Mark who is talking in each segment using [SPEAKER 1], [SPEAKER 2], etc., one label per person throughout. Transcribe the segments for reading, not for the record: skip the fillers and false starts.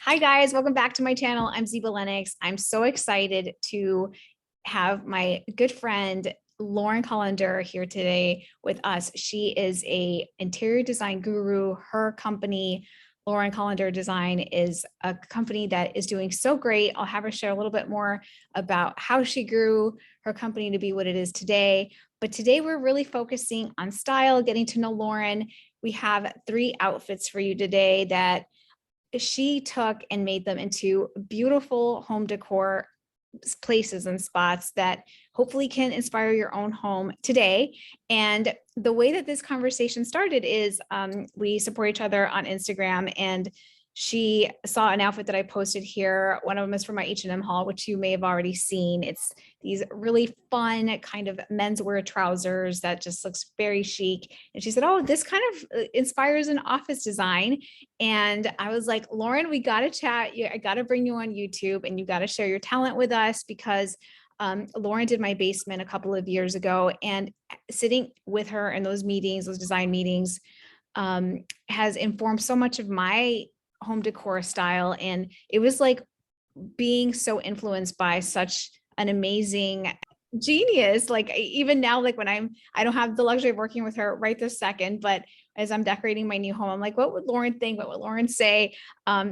[SPEAKER 1] Hi guys, welcome back to my channel. I'm Zeba Lennox. I'm so excited to have my good friend Lauren Collander here today with us. She is a interior design guru. Her company, Lauren Collander Design, is a company that is doing so great. I'll have her share a little bit more about how she grew her company to be what it is today. But today we're really focusing on style, getting to know Lauren. We have 3 outfits for you today that she took and made them into beautiful home decor places and spots that hopefully can inspire your own home today. And the way that this conversation started is we support each other on Instagram, and she saw an outfit that I posted here. One of them is from my H&M haul, which you may have already seen. It's these really fun kind of menswear trousers that just looks very chic. And she said, oh, this kind of inspires an office design. And I was like, Lauren, we got to chat. I got to bring you on YouTube and you got to share your talent with us because Lauren did my basement a couple of years ago, and sitting with her in those meetings, those design meetings, has informed so much of my home decor style. And it was like being so influenced by such an amazing genius. Like even now, like when I don't have the luxury of working with her right this second, but as I'm decorating my new home, I'm like, what would Lauren think? What would Lauren say?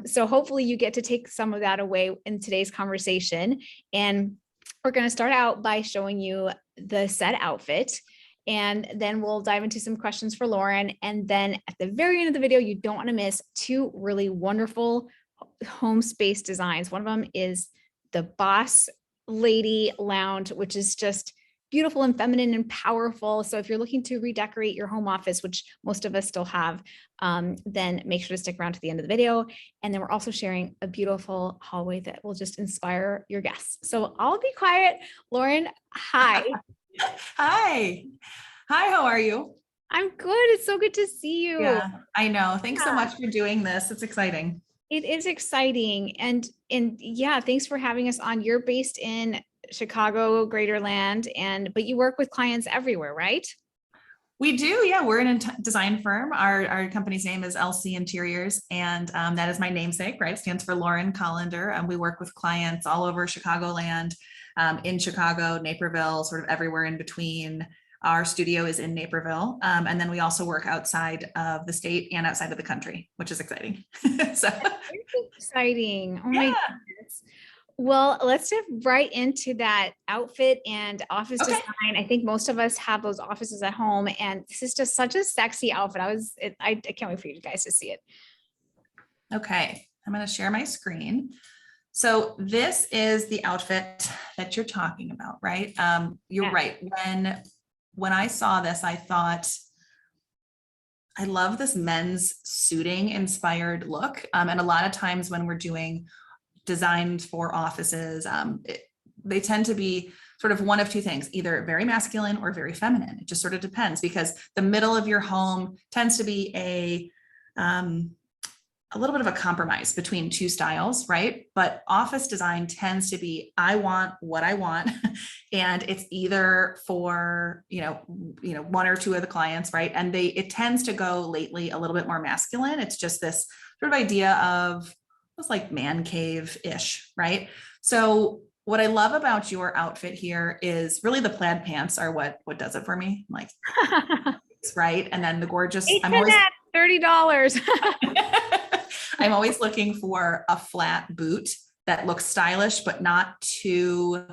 [SPEAKER 1] So hopefully you get to take some of that away in today's conversation. And we're going to start out by showing you the set outfit, and then we'll dive into some questions for Lauren. And then at the very end of the video, you don't want to miss 2 really wonderful home space designs. One of them is the Boss Lady Lounge, which is just beautiful and feminine and powerful. So if you're looking to redecorate your home office, which most of us still have, then make sure to stick around to the end of the video. And then we're also sharing a beautiful hallway that will just inspire your guests. So I'll be quiet. Lauren, hi.
[SPEAKER 2] Hi. Hi, how are you?
[SPEAKER 1] I'm good. It's so good to see you.
[SPEAKER 2] Yeah, I know. Thanks so much for doing this. It's exciting.
[SPEAKER 1] It is exciting. And yeah, thanks for having us on. You're based in Chicago, Greaterland, but you work with clients everywhere, right?
[SPEAKER 2] We do, yeah. We're an design firm. Our company's name is LC Interiors, and that is my namesake, right? It stands for Lauren Collander, and we work with clients all over Chicagoland, in Chicago, Naperville, sort of everywhere in between. Our studio is in Naperville, and then we also work outside of the state and outside of the country, which is exciting. So
[SPEAKER 1] exciting. Oh my
[SPEAKER 2] yeah.
[SPEAKER 1] goodness. Well, let's dive right into that outfit and office
[SPEAKER 2] Okay.
[SPEAKER 1] design. I think most of us have those offices at home, and this is just such a sexy outfit. I can't wait for you guys to see it.
[SPEAKER 2] Okay, I'm going to share my screen. So this is the outfit that you're talking about, right? You're
[SPEAKER 1] Yeah.
[SPEAKER 2] right. When I saw this, I thought, I love this men's suiting inspired look. And a lot of times when we're doing designs for offices, they tend to be sort of one of 2 things, either very masculine or very feminine. It just sort of depends, because the middle of your home tends to be a little bit of a compromise between 2 styles, right? But office design tends to be, I want what I want. And it's either for, 1 or 2 of the clients, right? And it tends to go lately a little bit more masculine. It's just this sort of idea of it's like man cave-ish, right? So what I love about your outfit here is really the plaid pants are what does it for me. I'm like, right? And then the gorgeous, I'm always
[SPEAKER 1] $30.
[SPEAKER 2] I'm always looking for a flat boot that looks stylish, but not too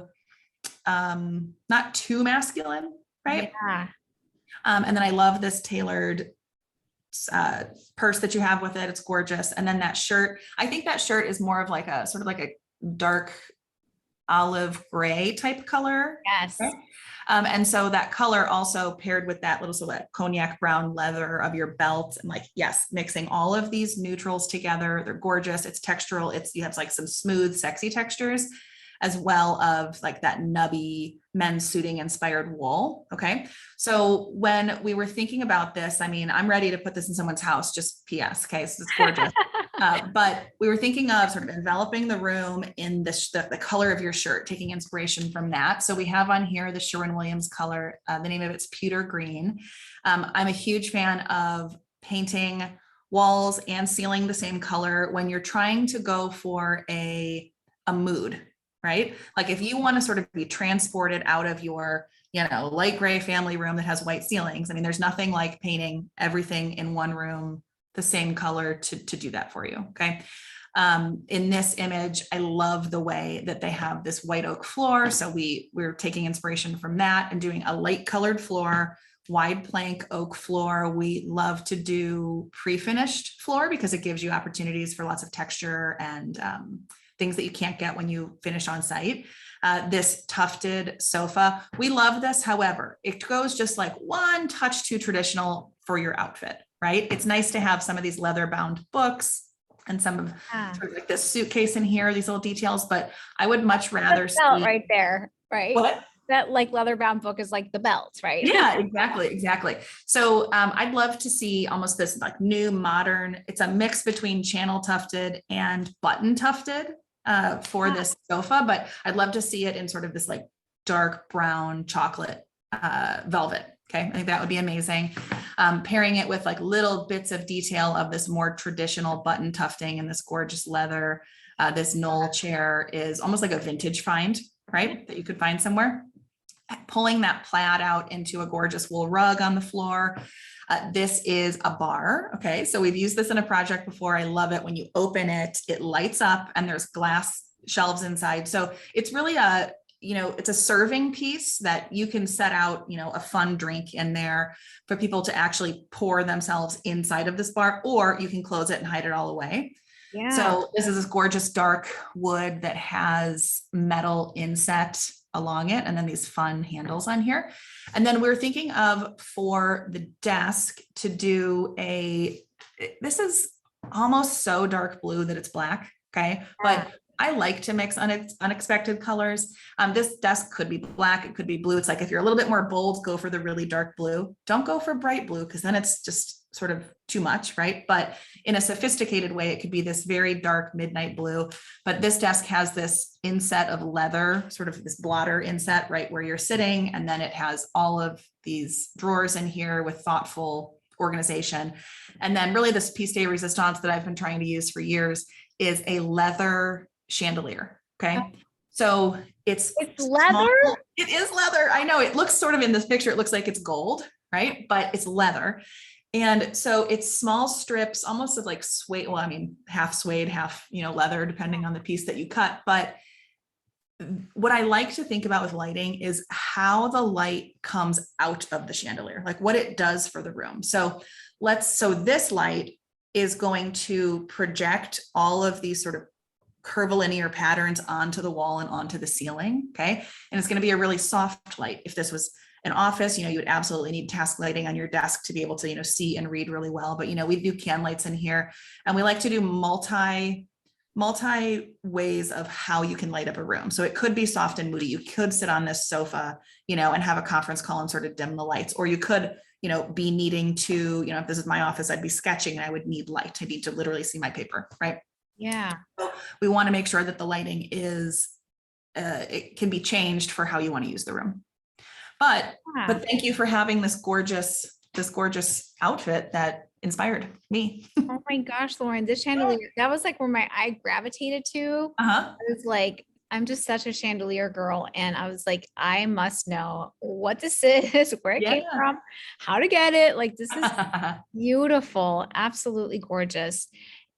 [SPEAKER 2] masculine, right?
[SPEAKER 1] Yeah.
[SPEAKER 2] And then I love this tailored purse that you have with it. It's gorgeous. And then that shirt, I think that shirt is more of like a sort of like a dark olive gray type color.
[SPEAKER 1] Yes.
[SPEAKER 2] Right? And so that color also paired with that little sort of cognac brown leather of your belt, and like, yes, mixing all of these neutrals together. They're gorgeous. It's textural. You have like some smooth, sexy textures, as well of like that nubby men's suiting inspired wool. Okay. So when we were thinking about this, I mean, I'm ready to put this in someone's house, just PS. Okay. So it's gorgeous. But we were thinking of sort of enveloping the room in the color of your shirt, taking inspiration from that. So we have on here the Sherwin-Williams color. The name of it's pewter green. I'm a huge fan of painting walls and ceiling the same color when you're trying to go for a mood, right? Like if you want to sort of be transported out of your, light gray family room that has white ceilings. I mean, there's nothing like painting everything in one room the same color to do that for you. Okay. In this image, I love the way that they have this white oak floor. So we're taking inspiration from that and doing a light colored floor, wide plank oak floor. We love to do pre-finished floor because it gives you opportunities for lots of texture and things that you can't get when you finish on site. This tufted sofa, we love this. However, it goes just like one touch too traditional for your outfit, right? It's nice to have some of these leather bound books and some of sort of like this suitcase in here, these little details, but I would much rather see
[SPEAKER 1] right there, right?
[SPEAKER 2] What?
[SPEAKER 1] That like leather bound book is like the belt, right?
[SPEAKER 2] Yeah, exactly. So I'd love to see almost this like new modern, it's a mix between channel tufted and button tufted for this sofa, but I'd love to see it in sort of this like dark brown chocolate velvet. Okay, I think that would be amazing. Pairing it with like little bits of detail of this more traditional button tufting and this gorgeous leather. This knoll chair is almost like a vintage find, right? That you could find somewhere. Pulling that plaid out into a gorgeous wool rug on the floor. This is a bar. Okay, so we've used this in a project before. I love it. When you open it, it lights up and there's glass shelves inside. So it's really it's a serving piece that you can set out, a fun drink in there for people to actually pour themselves inside of this bar, or you can close it and hide it all away.
[SPEAKER 1] Yeah.
[SPEAKER 2] So this is this gorgeous dark wood that has metal inset along it, and then these fun handles on here. And then we're thinking of for the desk to do this is almost so dark blue that it's black. Okay. But I like to mix unexpected colors. This desk could be black. It could be blue. It's like, if you're a little bit more bold, go for the really dark blue. Don't go for bright blue, because then it's just sort of too much, right? But in a sophisticated way, it could be this very dark midnight blue. But this desk has this inset of leather, sort of this blotter inset right where you're sitting. And then it has all of these drawers in here with thoughtful organization. And then really this piece de resistance that I've been trying to use for years is a leather chandelier. Okay. So it's
[SPEAKER 1] leather.
[SPEAKER 2] Small. It is leather. I know it looks sort of, in this picture, it looks like it's gold, right? But it's leather. And so it's small strips, almost of like suede. Well, I mean, half suede, half, leather, depending on the piece that you cut. But what I like to think about with lighting is how the light comes out of the chandelier, like what it does for the room. So this light is going to project all of these sort of curvilinear patterns onto the wall and onto the ceiling. Okay. And it's going to be a really soft light. If this was an office, you would absolutely need task lighting on your desk to be able to, see and read really well. But, we do can lights in here, and we like to do multi ways of how you can light up a room. So it could be soft and moody. You could sit on this sofa, and have a conference call and sort of dim the lights, or you could, be needing to, if this is my office, I'd be sketching and I would need light. I need to literally see my paper, right?
[SPEAKER 1] Yeah.
[SPEAKER 2] So we want to make sure that the lighting is, it can be changed for how you want to use the room. But thank you for having this gorgeous outfit that inspired me.
[SPEAKER 1] Oh my gosh, Lauren, this chandelier, that was like where my eye gravitated to. I was like, I'm just such a chandelier girl. And I was like, I must know what this is, where it came from, how to get it. Like, this is beautiful, absolutely gorgeous.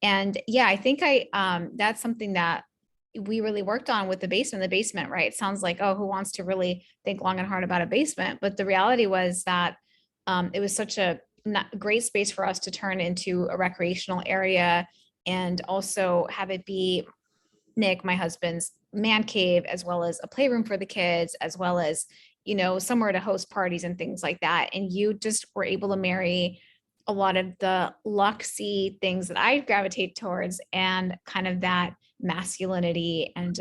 [SPEAKER 1] And yeah, I think that's something that we really worked on with the basement, right? It sounds like, oh, who wants to really think long and hard about a basement? But the reality was that it was such a great space for us to turn into a recreational area, and also have it be Nick, my husband's man cave, as well as a playroom for the kids, as well as, somewhere to host parties and things like that. And you just were able to marry a lot of the luxy things that I gravitate towards, and kind of that masculinity, and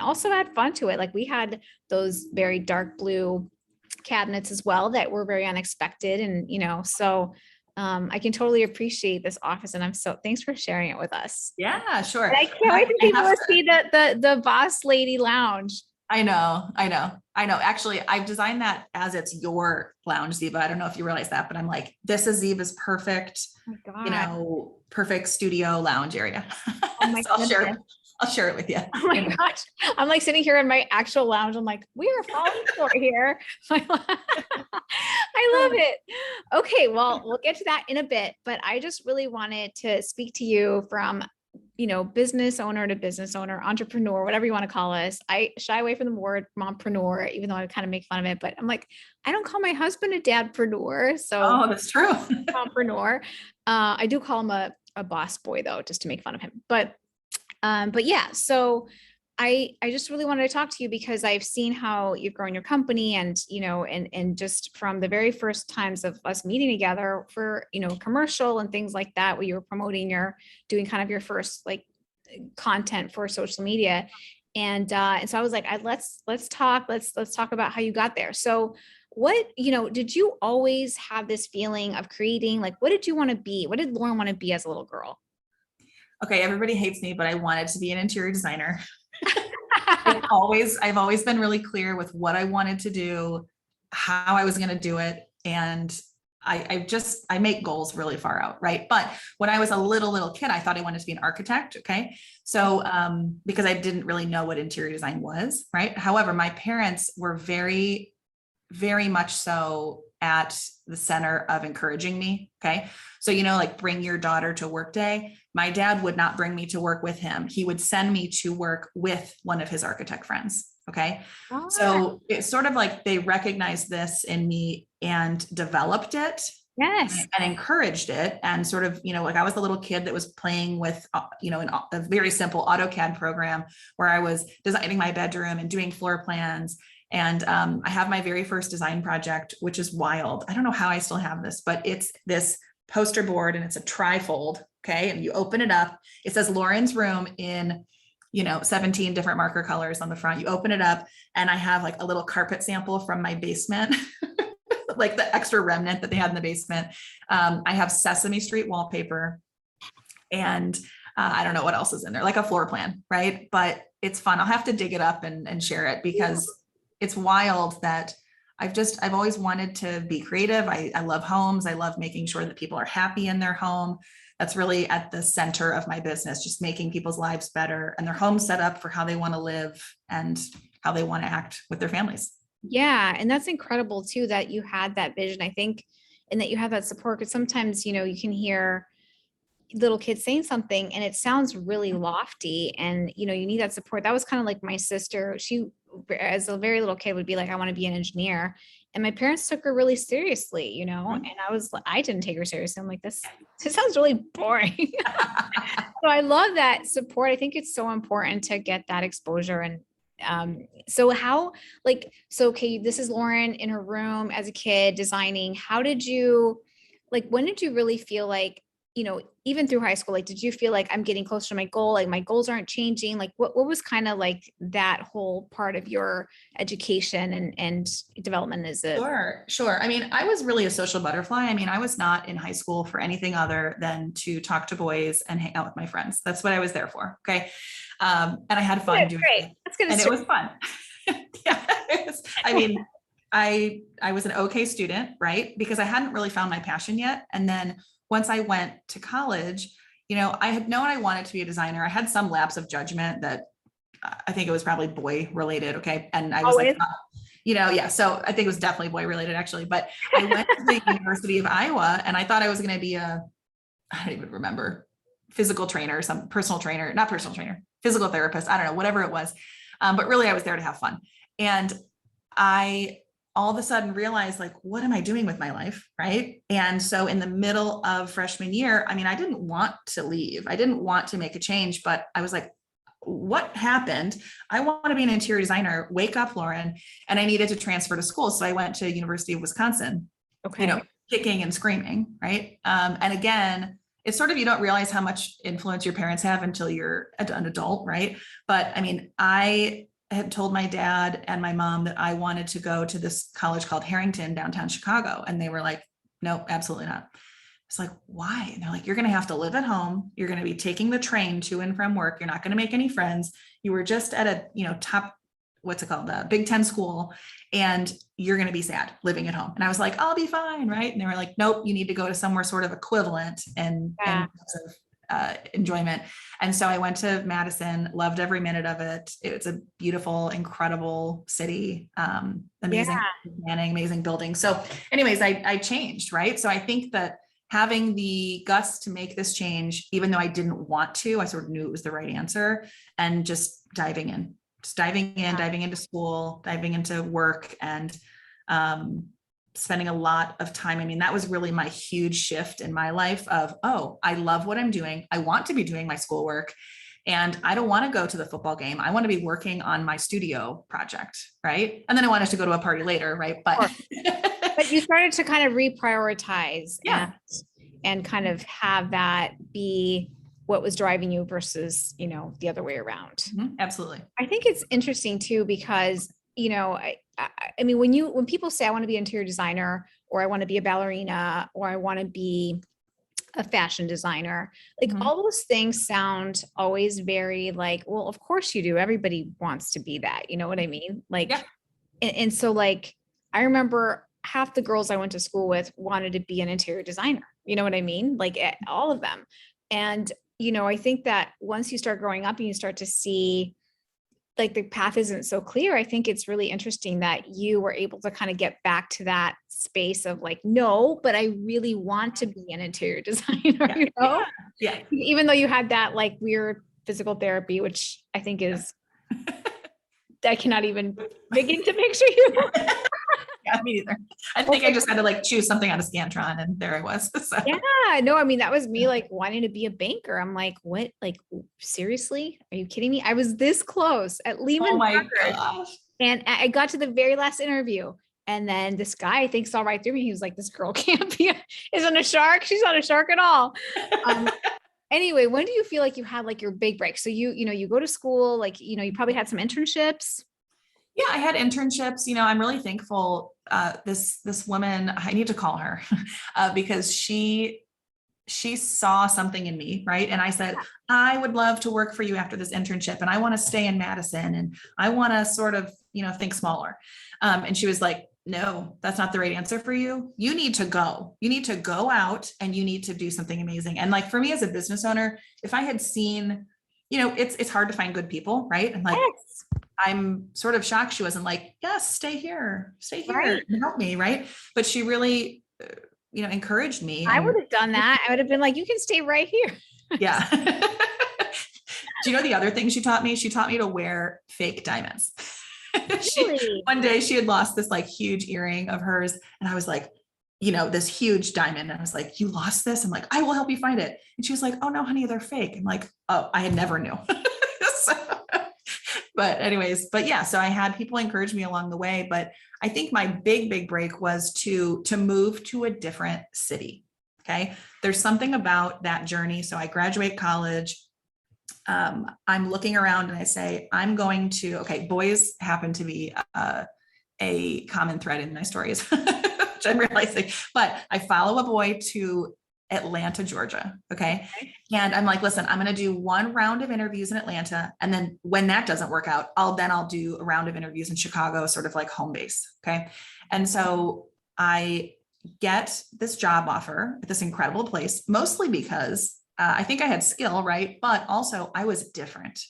[SPEAKER 1] also add fun to it. Like, we had those very dark blue cabinets as well that were very unexpected. And, so I can totally appreciate this office, and thanks for sharing it with us.
[SPEAKER 2] Yeah, sure.
[SPEAKER 1] And I can't wait for people to see the boss lady lounge.
[SPEAKER 2] I know, I know, I know. Actually, I've designed that as it's your lounge, Ziva. I don't know if you realize that, but I'm like, this is Ziva's perfect,
[SPEAKER 1] Oh my God.
[SPEAKER 2] perfect studio lounge area.
[SPEAKER 1] Oh my
[SPEAKER 2] So
[SPEAKER 1] goodness.
[SPEAKER 2] I'll share it with you.
[SPEAKER 1] Oh my gosh. I'm like sitting here in my actual lounge. I'm like, we are falling short here. I love it. Okay, well, we'll get to that in a bit, but I just really wanted to speak to you from, business owner to business owner, entrepreneur, whatever you want to call us. I shy away from the word mompreneur, even though I kind of make fun of it, but I'm like, I don't call my husband a dadpreneur. So
[SPEAKER 2] Oh, that's true.
[SPEAKER 1] mompreneur. I do call him a boss boy though, just to make fun of him. But yeah, so I just really wanted to talk to you because I've seen how you've grown your company and, and just from the very first times of us meeting together for, commercial and things like that, where you were promoting doing kind of your first like content for social media. And so I was like, let's talk, let's talk about how you got there. So what, did you always have this feeling of creating? Like, what did you want to be? What did Lauren want to be as a little girl?
[SPEAKER 2] Okay, everybody hates me, but I wanted to be an interior designer. I've always been really clear with what I wanted to do, how I was going to do it. And I make goals really far out. Right. But when I was a little kid, I thought I wanted to be an architect. Okay. So, because I didn't really know what interior design was. Right. However, my parents were very, very much so at the center of encouraging me. Okay. So, like bring your daughter to work day. My dad would not bring me to work with him. He would send me to work with one of his architect friends. Okay.
[SPEAKER 1] Ah,
[SPEAKER 2] So it's sort of like they recognized this in me and developed it
[SPEAKER 1] yes.
[SPEAKER 2] and encouraged it. And sort of, like I was the little kid that was playing with, a very simple AutoCAD program where I was designing my bedroom and doing floor plans. And I have my very first design project, which is wild. I don't know how I still have this, but it's this poster board and it's a trifold. Okay. And you open it up, it says Lauren's room in, 17 different marker colors on the front. You open it up and I have like a little carpet sample from my basement, like the extra remnant that they had in the basement. I have Sesame Street wallpaper and I don't know what else is in there, like a floor plan. Right. But it's fun. I'll have to dig it up and share it because it's wild that I've always wanted to be creative. I love homes. I love making sure that people are happy in their home. That's really at the center of my business, just making people's lives better and their homes set up for how they want to live and how they want to act with their families.
[SPEAKER 1] Yeah. And that's incredible too, that you had that vision, I think, and that you have that support. Because sometimes, you can hear little kids saying something and it sounds really lofty and, you need that support. That was kind of like my sister. She, as a very little kid, would be like, I want to be an engineer. And my parents took her really seriously, and I didn't take her seriously. I'm like, this sounds really boring. So I love that support. I think it's so important to get that exposure. And so how, like, so, okay, this is Lauren in her room as a kid designing. How did you, like, when did you really feel like, even through high school, like, did you feel like I'm getting closer to my goal? Like my goals aren't changing. Like what was kind of like that whole part of your education and development as a,
[SPEAKER 2] Sure. I mean, I was really a social butterfly. I mean, I was not in high school for anything other than to talk to boys and hang out with my friends. That's what I was there for. Okay. And I had fun doing
[SPEAKER 1] great.
[SPEAKER 2] it.
[SPEAKER 1] That's good.
[SPEAKER 2] And it was fun. Yeah. I mean, I was an okay student, right? Because I hadn't really found my passion yet. And then once I went to college, I had known I wanted to be a designer. I had some lapse of judgment that I think it was probably boy related. Okay. And I was
[SPEAKER 1] Always.
[SPEAKER 2] like, yeah. So I think it was definitely boy related actually, but I went to the University of Iowa and I thought I was going to be I don't even remember, physical trainer, some personal trainer, not personal trainer, physical therapist. I don't know, whatever it was. But really I was there to have fun. And I all of a sudden realized like, what am I doing with my life? Right. And so in the middle of freshman year, I mean, I didn't want to leave. I didn't want to make a change, but I was like, what happened? I want to be an interior designer. Wake up, Lauren. And I needed to transfer to school. So I went to University of Wisconsin,
[SPEAKER 1] Okay.
[SPEAKER 2] kicking and screaming. Right. And again, it's sort of, you don't realize how much influence your parents have until you're an adult. Right. But I mean, I had told my dad and my mom that I wanted to go to this college called Harrington, downtown Chicago. And they were like, no, absolutely not. It's like, why? And they're like, you're going to have to live at home. You're going to be taking the train to and from work. You're not going to make any friends. You were just at a, top what's it called? The Big Ten school. And you're going to be sad living at home. And I was like, I'll be fine. Right. And they were like, nope, you need to go to somewhere sort of equivalent and enjoyment. And so I went to Madison, loved every minute of it. It's a beautiful, incredible city, amazing planning, amazing building. So anyways, I changed, right? So I think that having the guts to make this change, even though I didn't want to, I sort of knew it was the right answer, and just diving into school, diving into work, and spending a lot of time. I mean, that was really my huge shift in my life of, oh, I love what I'm doing. I want to be doing my schoolwork, and I don't want to go to the football game. I want to be working on my studio project. Right. And then I wanted to go to a party later. Right. But,
[SPEAKER 1] but you started to kind of reprioritize and kind of have that be what was driving you versus, the other way around.
[SPEAKER 2] Mm-hmm. Absolutely.
[SPEAKER 1] I think it's interesting too, because, I mean, when people say I want to be an interior designer, or I want to be a ballerina, or I want to be a fashion designer, like all those things sound always very like, well, of course you do. Everybody wants to be that. You know what I mean? Like, and so like, I remember half the girls I went to school with wanted to be an interior designer. You know what I mean? Like all of them. And, I think that once you start growing up and you start to see like the path isn't so clear, I think it's really interesting that you were able to kind of get back to that space of like, no, but I really want to be an interior designer,
[SPEAKER 2] Yeah.
[SPEAKER 1] Even though you had that like weird physical therapy, which I think is, I cannot even begin to picture you.
[SPEAKER 2] Yeah, me either. I think I just had to like choose something out of Scantron, and there I was. So.
[SPEAKER 1] Yeah, no, I mean, that was me like wanting to be a banker. I'm like, what? Like, seriously? Are you kidding me? I was this close at Lehman.
[SPEAKER 2] Oh my gosh.
[SPEAKER 1] And I got to the very last interview. And then this guy, I think, saw right through me. He was like, this girl isn't a shark. She's not a shark at all. Anyway, when do you feel like you had like your big break? So you go to school, like, you probably had some internships.
[SPEAKER 2] Yeah, I had internships. I'm really thankful. This woman, I need to call her because she saw something in me, right? And I said, I would love to work for you after this internship, and I want to stay in Madison, and I want to sort of, think smaller. And she was like, no, that's not the right answer for you. You need to go. You need to go out and you need to do something amazing. And like for me as a business owner, if I had seen, it's hard to find good people, right? And like, I'm sort of shocked she wasn't like, yes, stay here
[SPEAKER 1] Right.
[SPEAKER 2] and help me. Right. But she really, encouraged me.
[SPEAKER 1] I would have done that. I would have been like, you can stay right here.
[SPEAKER 2] Yeah. Do you know the other thing she taught me? She taught me to wear fake diamonds.
[SPEAKER 1] Really?
[SPEAKER 2] One day she had lost this like huge earring of hers. And I was like, this huge diamond. And I was like, you lost this? I'm like, I will help you find it. And she was like, oh no, honey, they're fake. I'm like, oh, I had never knew. But anyways, yeah, so I had people encourage me along the way, but I think my big break was to move to a different city. Okay. There's something about that journey. So I graduate college. I'm looking around and I say, boys happen to be a common thread in my stories, which I'm realizing, but I follow a boy to Atlanta, Georgia. Okay. And I'm like, listen, I'm going to do one round of interviews in Atlanta. And then when that doesn't work out, I'll do a round of interviews in Chicago, sort of like home base. Okay. And so I get this job offer at this incredible place, mostly because I think I had skill, right? But also I was different.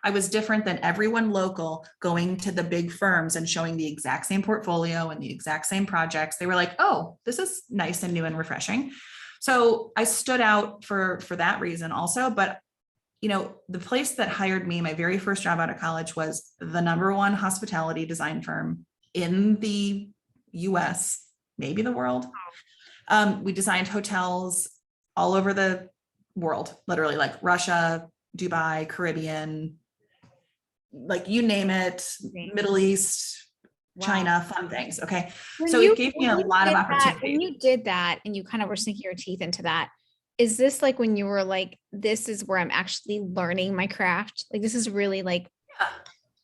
[SPEAKER 2] I was different than everyone local going to the big firms and showing the exact same portfolio and the exact same projects. They were like, oh, this is nice and new and refreshing. So I stood out for that reason also, but the place that hired me, my very first job out of college, was the #1 hospitality design firm in the US, maybe the world. We designed hotels all over the world, literally like Russia, Dubai, Caribbean, like you name it, Middle East, China, fun things. Okay. So it gave me a lot of opportunity.
[SPEAKER 1] When you did that and you kind of were sinking your teeth into that, is this like when you were like, this is where I'm actually learning my craft? Like, this is really like,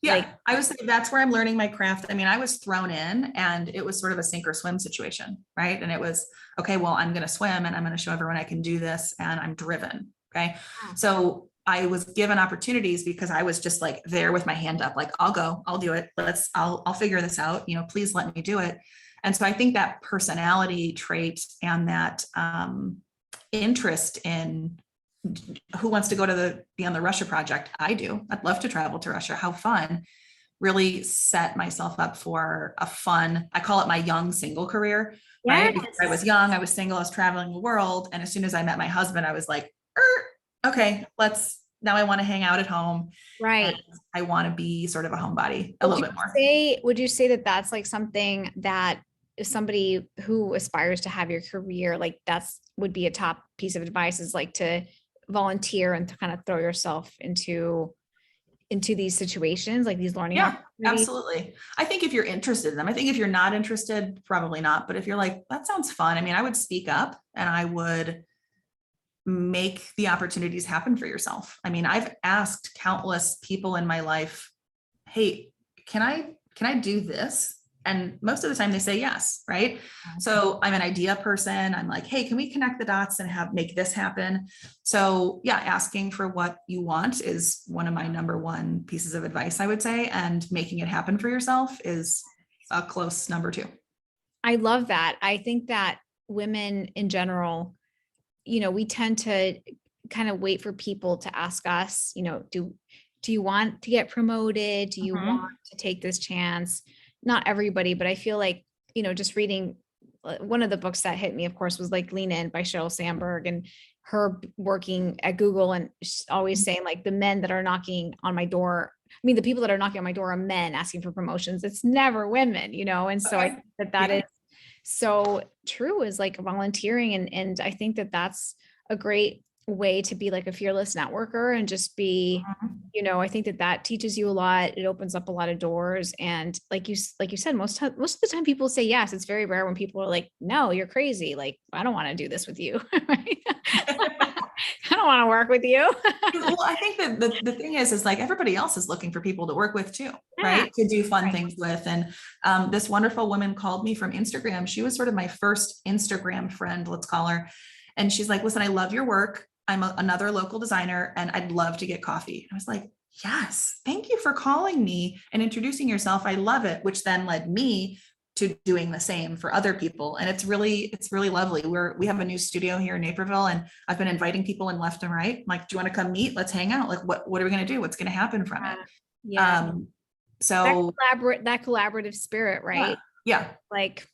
[SPEAKER 2] yeah, I was thinking that's where I'm learning my craft. I mean, I was thrown in and it was sort of a sink or swim situation, right? And it was, okay, well, I'm going to swim and I'm going to show everyone I can do this and I'm driven. Okay. So I was given opportunities because I was just like there with my hand up, like, I'll go, I'll do it. I'll figure this out. Please let me do it. And so I think that personality trait and that interest in who wants to go to be on the Russia project? I do. I'd love to travel to Russia. How fun. Really set myself up for a fun, I call it my young single career, right? Because I was young, I was single, I was traveling the world. And as soon as I met my husband, I was like, okay, now I want to hang out at home.
[SPEAKER 1] Right.
[SPEAKER 2] I want to be sort of a homebody a little bit more.
[SPEAKER 1] Would you say that that's like something that if somebody who aspires to have your career, like would be a top piece of advice, is like to volunteer and to kind of throw yourself into these situations, like these learning opportunities?
[SPEAKER 2] Absolutely. I think if you're interested in them, I think if you're not interested, probably not. But if you're like, that sounds fun. I mean, I would speak up and I would make the opportunities happen for yourself. I mean, I've asked countless people in my life, hey, can I do this? And most of the time they say yes, right? So I'm an idea person. I'm like, hey, can we connect the dots and make this happen? So yeah, asking for what you want is one of my number one pieces of advice, I would say. And making it happen for yourself is a close number two.
[SPEAKER 1] I love that. I think that women in general, we tend to kind of wait for people to ask us, do you want to get promoted? Do you want to take this chance? Not everybody, but I feel like, just reading one of the books that hit me, of course, was like Lean In by Sheryl Sandberg, and her working at Google and always saying like the men that are knocking on my door. I mean, the people that are knocking on my door are men asking for promotions. It's never women, and so I think that is so true, is like volunteering. And I think that that's a great way to be like a fearless networker and just be, I think that teaches you a lot. It opens up a lot of doors. And like you said, most of the time people say yes. It's very rare when people are like, no, you're crazy. Like, I don't want to do this with you. I don't want to work with you.
[SPEAKER 2] Well, I think that the thing is like everybody else is looking for people to work with too, right? To do fun things with. And this wonderful woman called me from Instagram. She was sort of my first Instagram friend, let's call her. And she's like, listen, I love your work. I'm another local designer and I'd love to get coffee. I was like, yes, thank you for calling me and introducing yourself. I love it. Which then led me to doing the same for other people. And it's really lovely. We have a new studio here in Naperville and I've been inviting people in left and right. I'm like, do you want to come meet? Let's hang out. Like, what are we going to do? What's going to happen from it?
[SPEAKER 1] Yeah.
[SPEAKER 2] So
[SPEAKER 1] that collaborative spirit, right?
[SPEAKER 2] Yeah.
[SPEAKER 1] Like,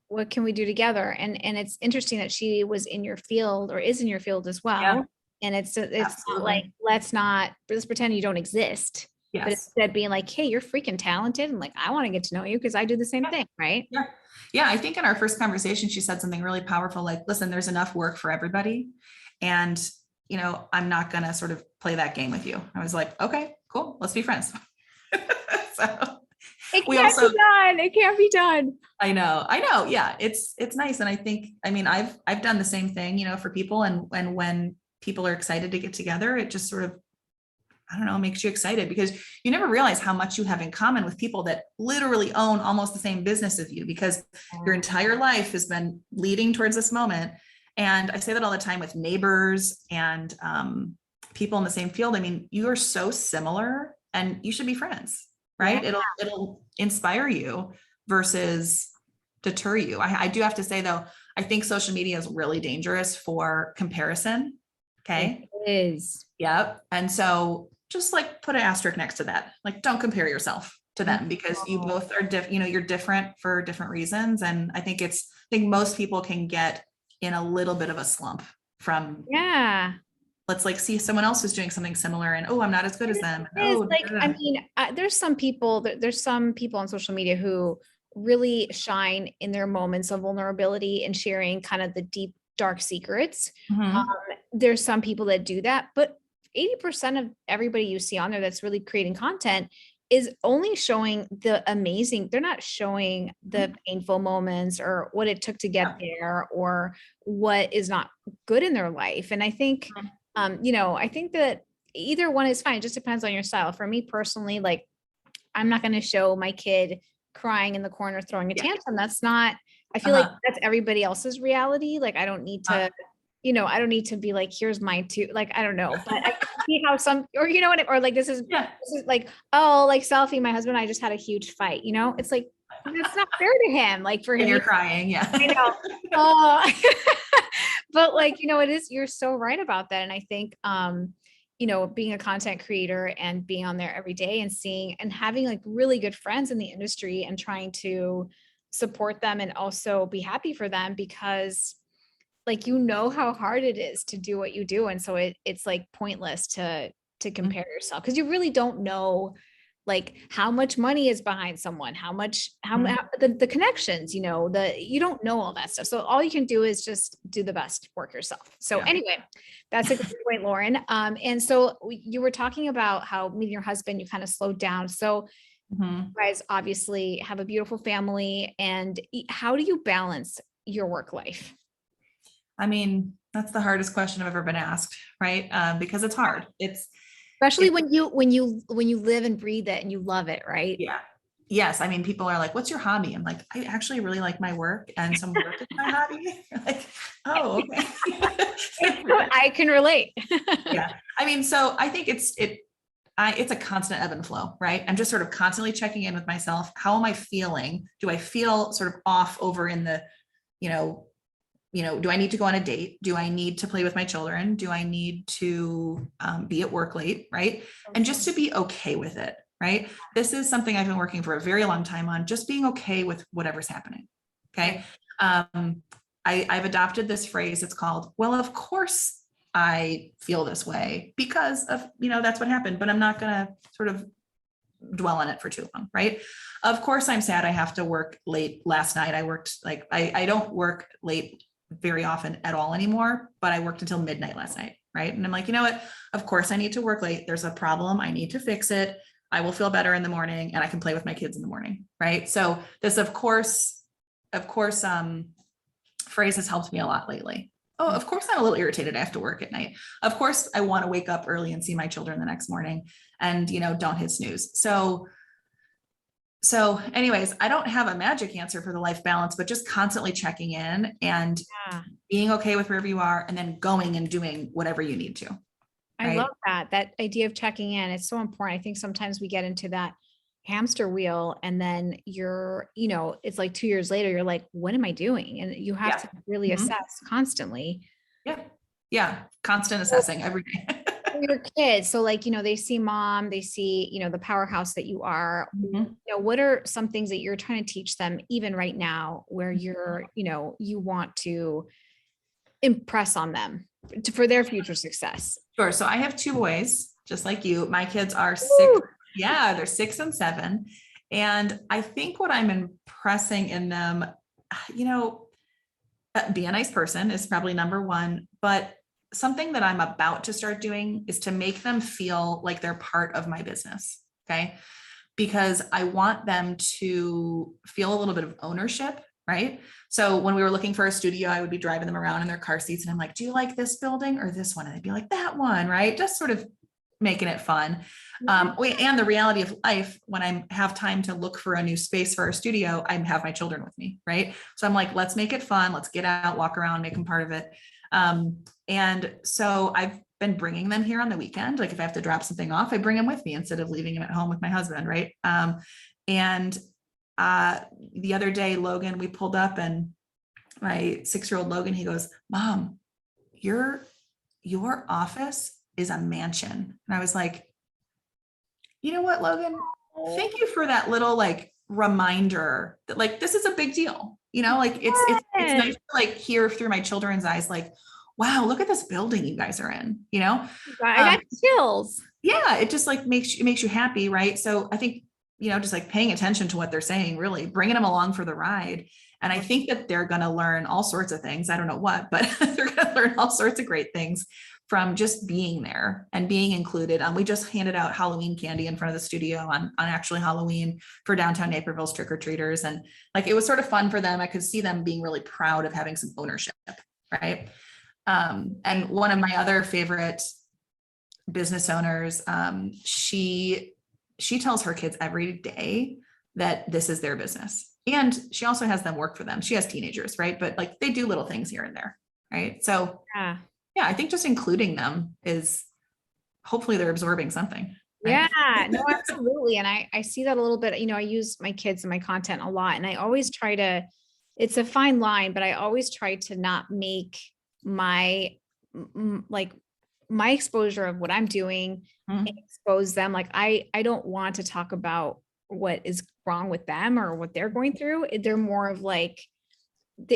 [SPEAKER 1] what can we do together? And it's interesting that she was in your field or is in your field as well. Yeah. And it's not like, let's pretend you don't exist. Yes. But instead being like, hey, you're freaking talented. And like, I want to get to know you because I do the same thing. Right.
[SPEAKER 2] Yeah. Yeah. I think in our first conversation, she said something really powerful. Like, listen, there's enough work for everybody. And, I'm not going to sort of play that game with you. I was like, okay, cool. Let's be friends. So
[SPEAKER 1] it can't be done.
[SPEAKER 2] I know. Yeah. It's nice. And I think, I've done the same thing, for people. And when people are excited to get together, it just sort of, I don't know, makes you excited because you never realize how much you have in common with people that literally own almost the same business as you because your entire life has been leading towards this moment. And I say that all the time with neighbors and people in the same field. You are so similar and you should be friends, right? Yeah. It'll inspire you versus deter you. I do have to say though, I think social media is really dangerous for comparison. Okay.
[SPEAKER 1] It is.
[SPEAKER 2] Yep. And so just like put an asterisk next to that. Like, don't compare yourself to them because you both are you're different for different reasons. And I think most people can get in a little bit of a slump from, let's like see someone else who's doing something similar and, I'm not as good as them.
[SPEAKER 1] There's some people on social media who really shine in their moments of vulnerability and sharing kind of the deep, dark secrets. There's some people that do that, but 80% of everybody you see on there that's really creating content is only showing the amazing. They're not showing the painful moments or what it took to get there or what is not good in their life. And I think, I think that either one is fine. It just depends on your style. For me personally, like I'm not going to show my kid crying in the corner, throwing a tantrum. That's not, I feel like that's everybody else's reality. Like I don't need to, I don't need to be like, here's mine too. Like, I don't know, but I can see how some, or you know what, or like, this is like, oh, like selfie, my husband and I just had a huge fight, it's like, that's not fair to him. Like for
[SPEAKER 2] And
[SPEAKER 1] him,
[SPEAKER 2] you're crying. Yeah.
[SPEAKER 1] I know. Oh, but like, it is, you're so right about that. And I think, being a content creator and being on there every day and seeing and having like really good friends in the industry and trying to support them and also be happy for them because like, how hard it is to do what you do. And so it's like pointless to compare yourself because you really don't know like how much money is behind someone, how the connections, you don't know all that stuff. So all you can do is just do the best work yourself. So anyway, that's a good point, Lauren. And so you were talking about how meeting your husband, you kind of slowed down. So you guys obviously have a beautiful family, and how do you balance your work life?
[SPEAKER 2] I mean, that's the hardest question I've ever been asked, right? Because it's hard.
[SPEAKER 1] Especially when you live and breathe it and you love it, right?
[SPEAKER 2] Yeah. Yes. I mean, people are like, what's your hobby? I'm like, I actually really like my work, and some work is my hobby. You're like, oh, okay.
[SPEAKER 1] I can relate.
[SPEAKER 2] Yeah. I mean, so I think it's a constant ebb and flow, right? I'm just sort of constantly checking in with myself. How am I feeling? Do I feel sort of off over in the, do I need to go on a date? Do I need to play with my children? Do I need to be at work late? Right. And just to be okay with it. Right. This is something I've been working for a very long time on, just being okay with whatever's happening. Okay. I've adopted this phrase. It's called, well, of course I feel this way because of, that's what happened, but I'm not going to sort of dwell on it for too long. Right. Of course I'm sad I have to work late. Last night I worked like, I don't work late very often at all anymore, but I worked until midnight last night. Right. And I'm like, you know what? Of course I need to work late. There's a problem. I need to fix it. I will feel better in the morning and I can play with my kids in the morning. Right. So this, of course, phrase has helped me a lot lately. Oh, of course I'm a little irritated. I have to work at night. Of course I want to wake up early and see my children the next morning and, don't hit snooze. So anyways, I don't have a magic answer for the life balance, but just constantly checking in and being okay with wherever you are and then going and doing whatever you need to.
[SPEAKER 1] I love that idea of checking in. It's so important. I think sometimes we get into that hamster wheel and then it's like 2 years later, you're like, what am I doing? And you have to really assess constantly.
[SPEAKER 2] Yeah. Yeah. Constant assessing every day.
[SPEAKER 1] For your kids. So like, they see mom, they see, the powerhouse that you are, what are some things that you're trying to teach them even right now where you're, you want to impress on them for their future success?
[SPEAKER 2] Sure. So I have 2 boys, just like you. My kids are 6. Yeah, they're 6 and 7. And I think what I'm impressing in them, be a nice person is probably number one, but something that I'm about to start doing is to make them feel like they're part of my business. Okay. Because I want them to feel a little bit of ownership. Right. So when we were looking for a studio, I would be driving them around in their car seats and I'm like, do you like this building or this one? And they'd be like, that one. Right. Just sort of making it fun. And the reality of life, when I have time to look for a new space for our studio, I have my children with me. Right. So I'm like, let's make it fun. Let's get out, walk around, make them part of it. And so I've been bringing them here on the weekend. Like if I have to drop something off, I bring them with me instead of leaving them at home with my husband. Right. The other day, Logan, we pulled up and my 6-year-old Logan, he goes, Mom, your office is a mansion. And I was like, you know what, Logan, thank you for that little like reminder that like, this is a big deal. Like it's nice to like hear through my children's eyes, like, wow, look at this building you guys are in,
[SPEAKER 1] I got chills.
[SPEAKER 2] Yeah. It just like makes you happy. Right. So I think, just like paying attention to what they're saying, really bringing them along for the ride. And I think that they're going to learn all sorts of things. I don't know what, but they're going to learn all sorts of great things from just being there and being included. We just handed out Halloween candy in front of the studio on actually Halloween for downtown Naperville's trick-or-treaters. And like, it was sort of fun for them. I could see them being really proud of having some ownership. Right. And one of my other favorite business owners, she tells her kids every day that this is their business. And she also has them work for them. She has teenagers, right? But like they do little things here and there. right? So
[SPEAKER 1] Yeah.
[SPEAKER 2] yeah, I think just including them is hopefully they're absorbing something,
[SPEAKER 1] Yeah,
[SPEAKER 2] right?
[SPEAKER 1] no, absolutely. And I see that a little bit, I use my kids in my content a lot, and I always try to, it's a fine line, but I always try to not make my, like my exposure of what I'm doing
[SPEAKER 2] Mhm.
[SPEAKER 1] expose them. Like I don't want to talk about what is wrong with them or what they're going through. They're more of like,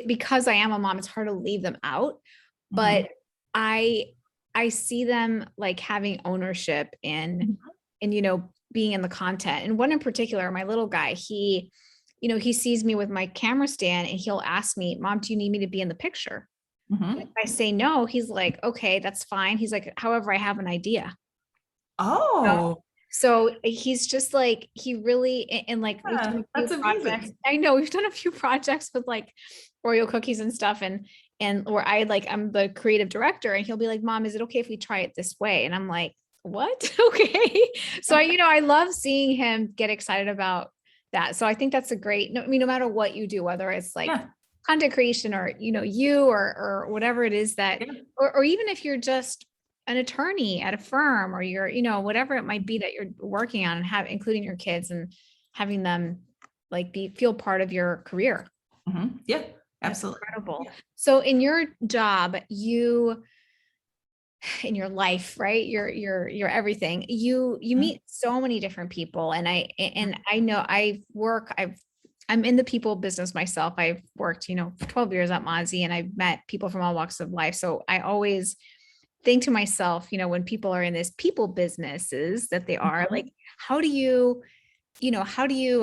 [SPEAKER 1] because I am a mom, it's hard to leave them out,
[SPEAKER 2] Mhm.
[SPEAKER 1] but I I see them like having ownership in being in the content. And one in particular, my little guy, he sees me with my camera stand and he'll ask me, "Mom, do you need me to be in the picture?" And if
[SPEAKER 2] Mhm.
[SPEAKER 1] I say no, he's like, "Okay, that's fine." He's like, "However, I have an idea."
[SPEAKER 2] Oh,
[SPEAKER 1] So he's just like, he really, and like we've
[SPEAKER 2] yeah,
[SPEAKER 1] done a few
[SPEAKER 2] that's
[SPEAKER 1] projects.
[SPEAKER 2] amazing.
[SPEAKER 1] I know we've done a few projects with like Oreo cookies and stuff. And where I'm the creative director and he'll be like, "Mom, is it okay if we try it this way?" And I'm like, "What?" Okay. So I love seeing him get excited about that. So I think that's a great, no, I mean, no matter what you do, whether it's like
[SPEAKER 2] Yeah,
[SPEAKER 1] content creation or, you or whatever it is that,
[SPEAKER 2] yeah.
[SPEAKER 1] or even if you're just an attorney at a firm or you're, whatever it might be that you're working on and have, including your kids and having them like feel part of your career.
[SPEAKER 2] Mhm. Yeah,
[SPEAKER 1] That's
[SPEAKER 2] absolutely.
[SPEAKER 1] incredible.
[SPEAKER 2] Yeah.
[SPEAKER 1] So in your job, in your life, right? Your everything. You
[SPEAKER 2] Mhm.
[SPEAKER 1] meet so many different people. And I know I'm in the people business myself. I've worked, for 12 years at Mozzie and I've met people from all walks of life. So I always think to myself, when people are in this people businesses that they are,
[SPEAKER 2] Mhm.
[SPEAKER 1] like, how do you, how do you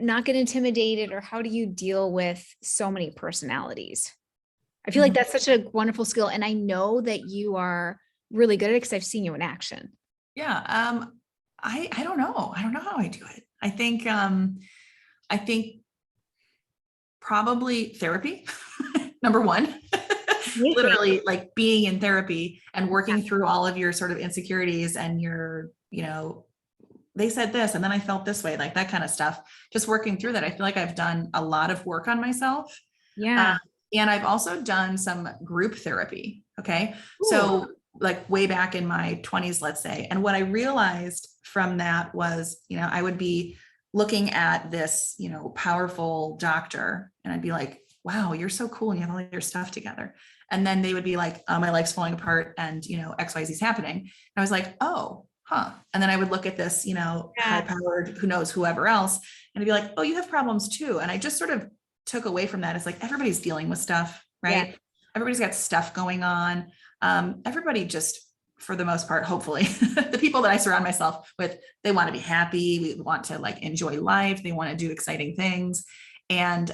[SPEAKER 1] not get intimidated, or how do you deal with so many personalities? I feel like
[SPEAKER 2] Mhm.
[SPEAKER 1] that's such a wonderful skill. And I know that you are really good at it because I've seen you in action.
[SPEAKER 2] Yeah, I don't know. I don't know how I do it. I think probably therapy, number one.
[SPEAKER 1] Amazing.
[SPEAKER 2] Literally like being in therapy and working through all of your sort of insecurities and your, they said this and then I felt this way, like that kind of stuff. Just working through that. I feel like I've done a lot of work on myself. Um,
[SPEAKER 1] Yeah.
[SPEAKER 2] and I've also done some group therapy. Okay.
[SPEAKER 1] Ooh,
[SPEAKER 2] So like way back in my 20s, let's say. And what I realized from that was, I would be looking at this, powerful doctor and I'd be like, wow, you're so cool. And you have all your stuff together. And then they would be like, my leg's falling apart and, XYZ is happening. And I was like, oh, huh. And then I would look at this, high
[SPEAKER 1] yeah.
[SPEAKER 2] powered, who knows, whoever else, and I'd be like, oh, you have problems too. And I just sort of took away from that. It's like everybody's dealing with stuff,
[SPEAKER 1] Yeah.
[SPEAKER 2] right? Everybody's got stuff going on. Everybody just, for the most part, hopefully, the people that I surround myself with, they want to be happy. We want to like enjoy life. They want to do exciting things. And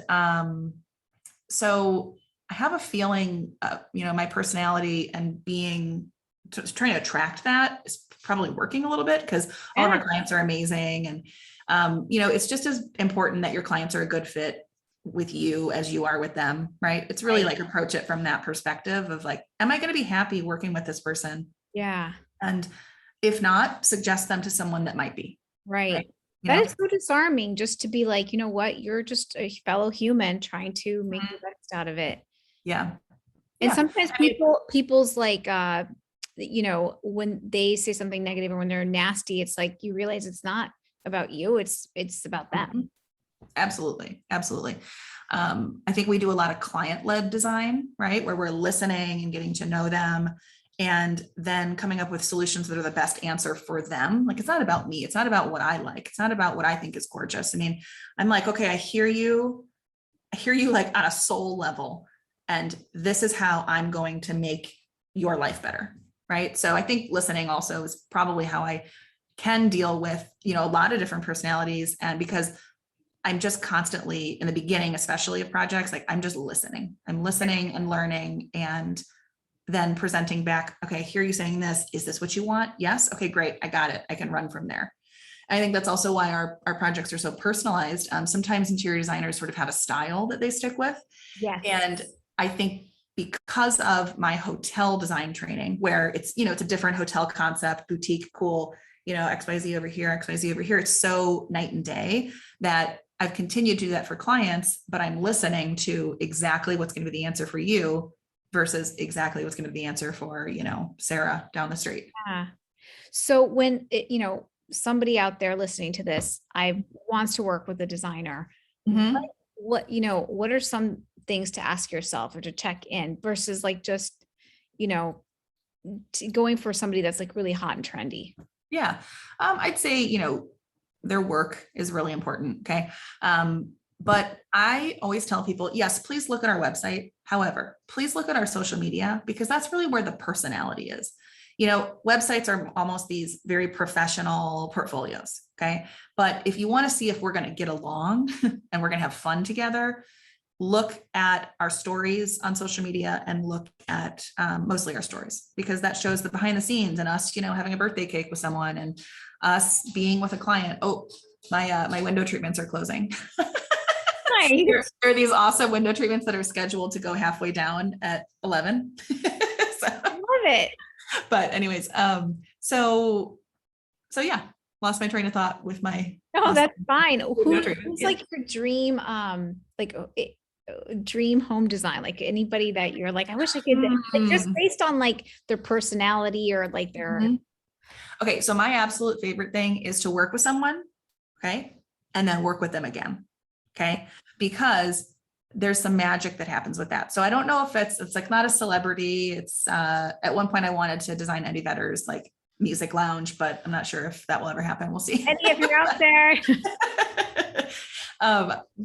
[SPEAKER 2] so I have a feeling, my personality and trying to attract that is probably working a little bit because all of
[SPEAKER 1] Yeah.
[SPEAKER 2] our clients are amazing. And, it's just as important that your clients are a good fit with you as you are with them, right? It's really
[SPEAKER 1] Right.
[SPEAKER 2] like approach it from that perspective of like, am I going to be happy working with this person?
[SPEAKER 1] Yeah.
[SPEAKER 2] And if not, suggest them to someone that might be,
[SPEAKER 1] Right.
[SPEAKER 2] right? You
[SPEAKER 1] That
[SPEAKER 2] know?
[SPEAKER 1] is so disarming, just to be like, you know what, you're just a fellow human trying to make the
[SPEAKER 2] Mhm.
[SPEAKER 1] best out of it.
[SPEAKER 2] Yeah.
[SPEAKER 1] And
[SPEAKER 2] Yeah.
[SPEAKER 1] sometimes
[SPEAKER 2] I mean,
[SPEAKER 1] people's like, when they say something negative or when they're nasty, it's like you realize it's not about you, it's about them.
[SPEAKER 2] mhm. Absolutely. Absolutely. I think we do a lot of client-led design, right? Where we're listening and getting to know them and then coming up with solutions that are the best answer for them. Like it's not about me. It's not about what I like. It's not about what I think is gorgeous. I mean, I'm like, okay, I hear you. I hear you like on a soul level. And this is how I'm going to make your life better. Right. So I think listening also is probably how I can deal with, a lot of different personalities. And because I'm just constantly in the beginning, especially of projects, like I'm just listening. I'm listening and learning and then presenting back. Okay, I hear you saying this. Is this what you want? Yes. Okay, great. I got it. I can run from there. I think that's also why our projects are so personalized. Sometimes interior designers sort of have a style that they stick with.
[SPEAKER 1] Yes.
[SPEAKER 2] And I think because of my hotel design training, where it's a different hotel concept, boutique, cool, XYZ over here, XYZ over here, it's so night and day that I've continued to do that for clients, but I'm listening to exactly what's going to be the answer for you versus exactly what's going to be the answer for, Sarah down the street.
[SPEAKER 1] Yeah. So when somebody out there listening to this, I wants to work with a designer,
[SPEAKER 2] Mhm.
[SPEAKER 1] what are some things to ask yourself or to check in versus like just, you know, going for somebody that's like really hot and trendy?
[SPEAKER 2] Yeah. I'd say, their work is really important. Okay. But I always tell people, yes, please look at our website. However, please look at our social media because that's really where the personality is. Websites are almost these very professional portfolios. Okay. But if you want to see if we're going to get along and we're going to have fun together, look at our stories on social media and look at mostly our stories because that shows the behind the scenes and us, having a birthday cake with someone and us being with a client. Oh, my window treatments are closing. There
[SPEAKER 1] Nice.
[SPEAKER 2] are these awesome window treatments that are scheduled to go halfway down at 11.
[SPEAKER 1] I love it.
[SPEAKER 2] But anyways, so yeah, lost my train of thought with my
[SPEAKER 1] No,
[SPEAKER 2] awesome
[SPEAKER 1] that's fine.
[SPEAKER 2] window treatment.
[SPEAKER 1] Who's
[SPEAKER 2] Yeah.
[SPEAKER 1] like your dream, dream home design? Like anybody that you're like, I wish I could, like just
[SPEAKER 2] Mm.
[SPEAKER 1] based on like their personality or like their,
[SPEAKER 2] Mhm. Okay, so my absolute favorite thing is to work with someone, okay, and then work with them again, okay, because there's some magic that happens with that. So I don't know if it's like not a celebrity. It's at one point I wanted to design Eddie Vedder's like music lounge, but I'm not sure if that will ever happen. We'll see.
[SPEAKER 1] Eddie, if you're out there.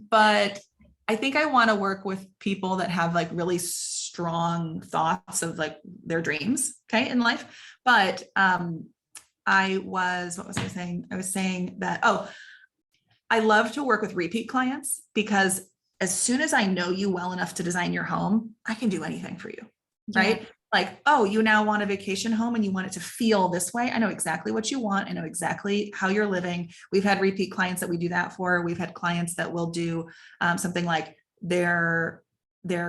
[SPEAKER 2] But I think I want to work with people that have like really strong thoughts of like their dreams, okay, in life. But what was I saying? I was saying that, I love to work with repeat clients because as soon as I know you well enough to design your home, I can do anything for you, right? Like, oh, you now want a vacation home and you want it to feel this way. I know exactly what you want. I know exactly how you're living. We've had repeat clients that we do that for. We've had clients that will do something like their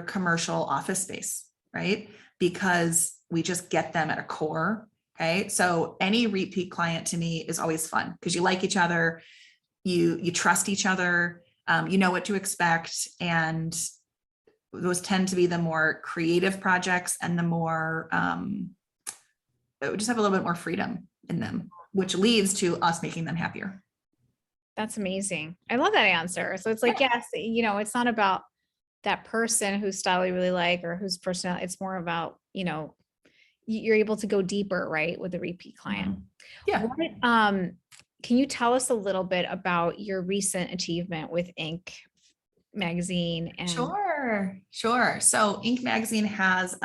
[SPEAKER 2] commercial office space, right? Because we just get them at a core. Okay. So any repeat client to me is always fun because you like each other, you trust each other, you know what to expect. And those tend to be the more creative projects and the more, just have a little bit more freedom in them, which leads to us making them happier.
[SPEAKER 1] That's amazing. I love that answer. So it's like, yes, it's not about that person whose style you really like or whose personality. It's more about, you're able to go deeper, right, with a repeat client.
[SPEAKER 2] Yeah.
[SPEAKER 1] What, can you tell us a little bit about your recent achievement with Inc. magazine? And
[SPEAKER 2] Sure. So Inc. magazine has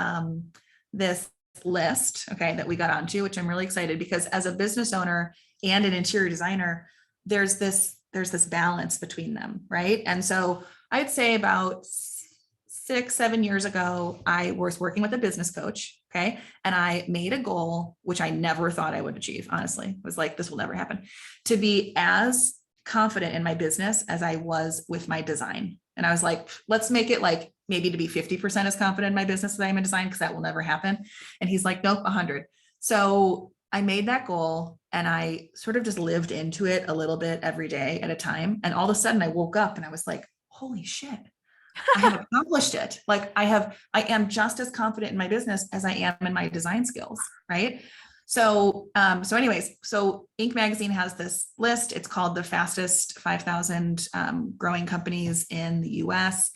[SPEAKER 2] this list, okay, that we got onto, which I'm really excited because as a business owner and an interior designer, there's this balance between them, right? And so I'd say about 6-7 years ago, I was working with a business coach. Okay. And I made a goal, which I never thought I would achieve. Honestly, it was like, this will never happen, to be as confident in my business as I was with my design. And I was like, let's make it like maybe to be 50% as confident in my business that I'm in design, because that will never happen. And he's like, nope, 100. So I made that goal and I sort of just lived into it a little bit every day at a time. And all of a sudden I woke up and I was like, holy shit, I have accomplished it. Like I am just as confident in my business as I am in my design skills. Right. So anyways, so Inc. magazine has this list. It's called the fastest 5,000 growing companies in the US.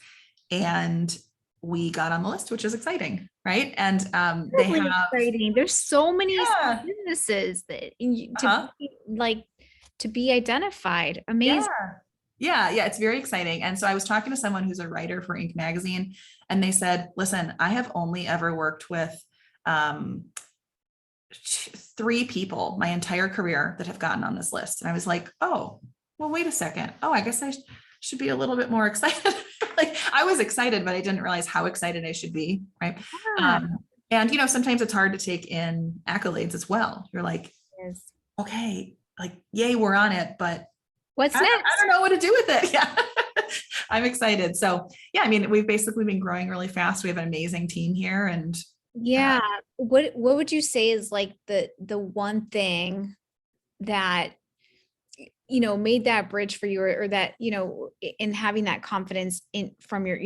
[SPEAKER 2] And we got on the list, which is exciting. Right. And they have,
[SPEAKER 1] exciting. There's so many
[SPEAKER 2] yeah,
[SPEAKER 1] businesses that
[SPEAKER 2] uh-huh.
[SPEAKER 1] to be identified. Amazing.
[SPEAKER 2] Yeah, it's very exciting. And so I was talking to someone who's a writer for Inc. magazine, and they said, listen, I have only ever worked with 3 people my entire career that have gotten on this list. And I was like, oh, well, wait a second. Oh, I guess I should be a little bit more excited. Like I was excited, but I didn't realize how excited I should be. Right.
[SPEAKER 1] Yeah.
[SPEAKER 2] And sometimes it's hard to take in accolades as well. You're like,
[SPEAKER 1] Yes.
[SPEAKER 2] okay, like, yay, we're on it, but
[SPEAKER 1] What's
[SPEAKER 2] I
[SPEAKER 1] next?
[SPEAKER 2] don't know what to do with it. Yeah. I'm excited. So yeah, I mean, we've basically been growing really fast. We have an amazing team here. And
[SPEAKER 1] Yeah. What would you say is like the one thing that made that bridge for you, or that, in having that confidence from your,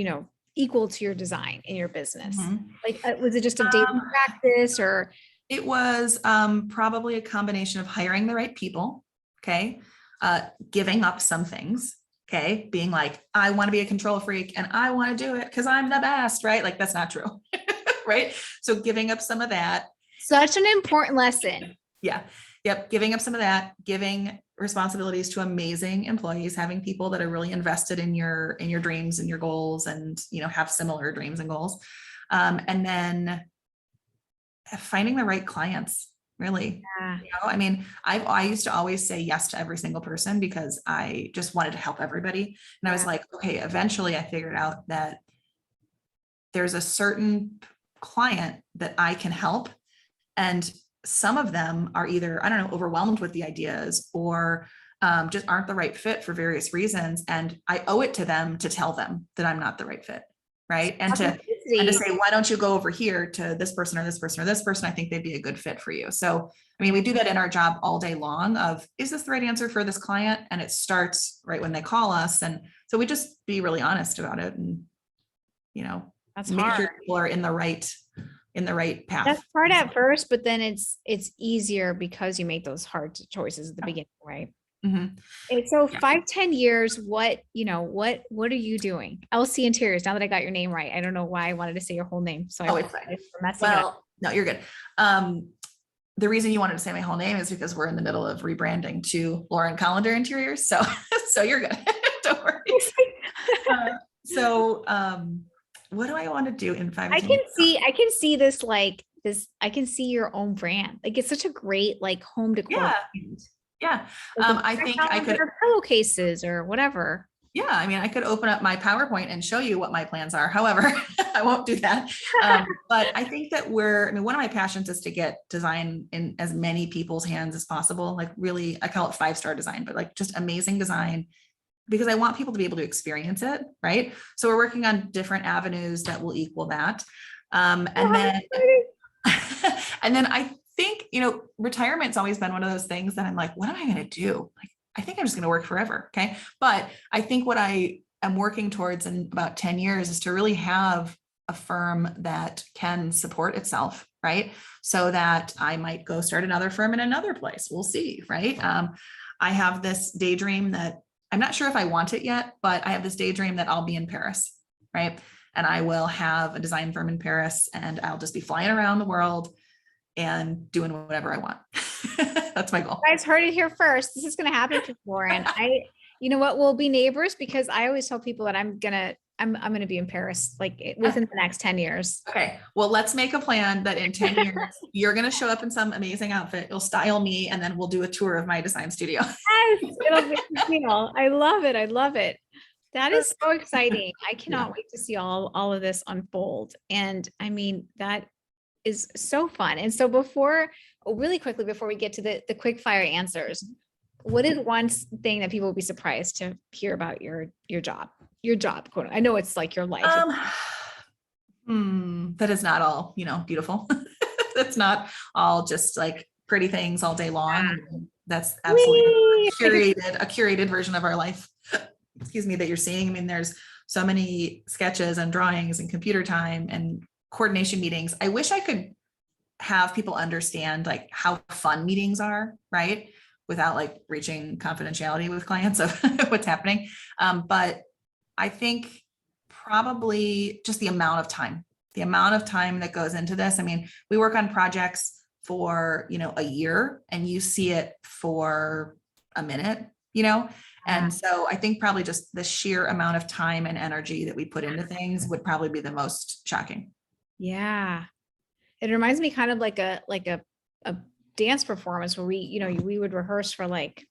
[SPEAKER 1] equal to your design in your business?
[SPEAKER 2] Mhm.
[SPEAKER 1] Like, was it just a daily
[SPEAKER 2] Um,
[SPEAKER 1] practice, or?
[SPEAKER 2] It was probably a combination of hiring the right people, okay, giving up some things, okay, being like, I want to be a control freak and I want to do it because I'm the best, right? Like that's not true, right? So giving up some of that.
[SPEAKER 1] Such an important lesson.
[SPEAKER 2] Yeah. Yep. Giving up some of that, giving responsibilities to amazing employees, having people that are really invested in your dreams and your goals, and have similar dreams and goals. And then finding the right clients, really.
[SPEAKER 1] Yeah.
[SPEAKER 2] I mean, I used to always say yes to every single person because I just wanted to help everybody. And I was
[SPEAKER 1] Yeah.
[SPEAKER 2] like, okay, eventually I figured out that there's a certain client that I can help. And some of them are either, I don't know, overwhelmed with the ideas, or just aren't the right fit for various reasons. And I owe it to them to tell them that I'm not the right fit. Right. And to say, why don't you go over here to this person or this person or this person? I think they'd be a good fit for you. So, I mean, we do that in our job all day long of, is this the right answer for this client? And it starts right when they call us. And so we just be really honest about it, and,
[SPEAKER 1] That's
[SPEAKER 2] make
[SPEAKER 1] hard.
[SPEAKER 2] sure people are in the right path.
[SPEAKER 1] That's hard at first, but then it's easier because you make those hard choices at the beginning, right?
[SPEAKER 2] Mhm.
[SPEAKER 1] And so
[SPEAKER 2] Yeah.
[SPEAKER 1] 5-10 years, what are you doing? LC Interiors, now that I got your name right. I don't know why I wanted to say your whole name. So
[SPEAKER 2] Oh,
[SPEAKER 1] I
[SPEAKER 2] it's fine.
[SPEAKER 1] for messing it up.
[SPEAKER 2] Well, no, you're good. The reason you wanted to say my whole name is because we're in the middle of rebranding to Lauren Collander Interiors. So, so you're good. Don't worry. So, what do I want to do in 5
[SPEAKER 1] I
[SPEAKER 2] 10
[SPEAKER 1] can
[SPEAKER 2] years?
[SPEAKER 1] see this, like this, I can see your own brand. Like, it's such a great, like, home decor
[SPEAKER 2] Yeah.
[SPEAKER 1] brand.
[SPEAKER 2] Yeah.
[SPEAKER 1] Like
[SPEAKER 2] I think I could,
[SPEAKER 1] pillowcases or whatever.
[SPEAKER 2] yeah, I mean, I could open up my PowerPoint and show you what my plans are. However, I won't do that. But I think that one of my passions is to get design in as many people's hands as possible. Like, really, I call it 5-star design, but like just amazing design, because I want people to be able to experience it. Right. So we're working on different avenues that will equal that. And then, and then I think, retirement's always been one of those things that I'm like, what am I going to do? Like, I think I'm just going to work forever. Okay. But I think what I am working towards in about 10 years is to really have a firm that can support itself. Right. So that I might go start another firm in another place. We'll see. Right. I have this daydream that I'm not sure if I want it yet, but I have this daydream that I'll be in Paris. Right. And I will have a design firm in Paris, and I'll just be flying around the world and doing whatever I want. That's my goal.
[SPEAKER 1] You guys heard it here first. This is going to happen for Lauren. You know what? We'll be neighbors, because I always tell people that I'm gonna be in Paris, like, within the next 10 years.
[SPEAKER 2] Okay. Well, let's make a plan that in 10 years, you're going to show up in some amazing outfit. You'll style me, and then we'll do a tour of my design studio.
[SPEAKER 1] Yes, it'll be a deal. I love it. I love it. That is so exciting. I cannot wait to see all of this unfold. And I mean, that is so fun. And so really quickly, before we get to the quick fire answers, what is one thing that people will be surprised to hear about your job? Your job, quote. I know it's like your life.
[SPEAKER 2] That is not all, beautiful. That's not all just like pretty things all day long. That's absolutely a curated version of our life. Excuse me, that you're seeing. I mean, there's so many sketches and drawings and computer time and coordination meetings. I wish I could have people understand like how fun meetings are, right? Without like breaching confidentiality with clients of what's happening. But I think probably just the amount of time that goes into this. I mean, we work on projects for, a year, and you see it for a minute, and so I think probably just the sheer amount of time and energy that we put into things would probably be the most shocking.
[SPEAKER 1] Yeah. It reminds me kind of like a dance performance where we would rehearse for like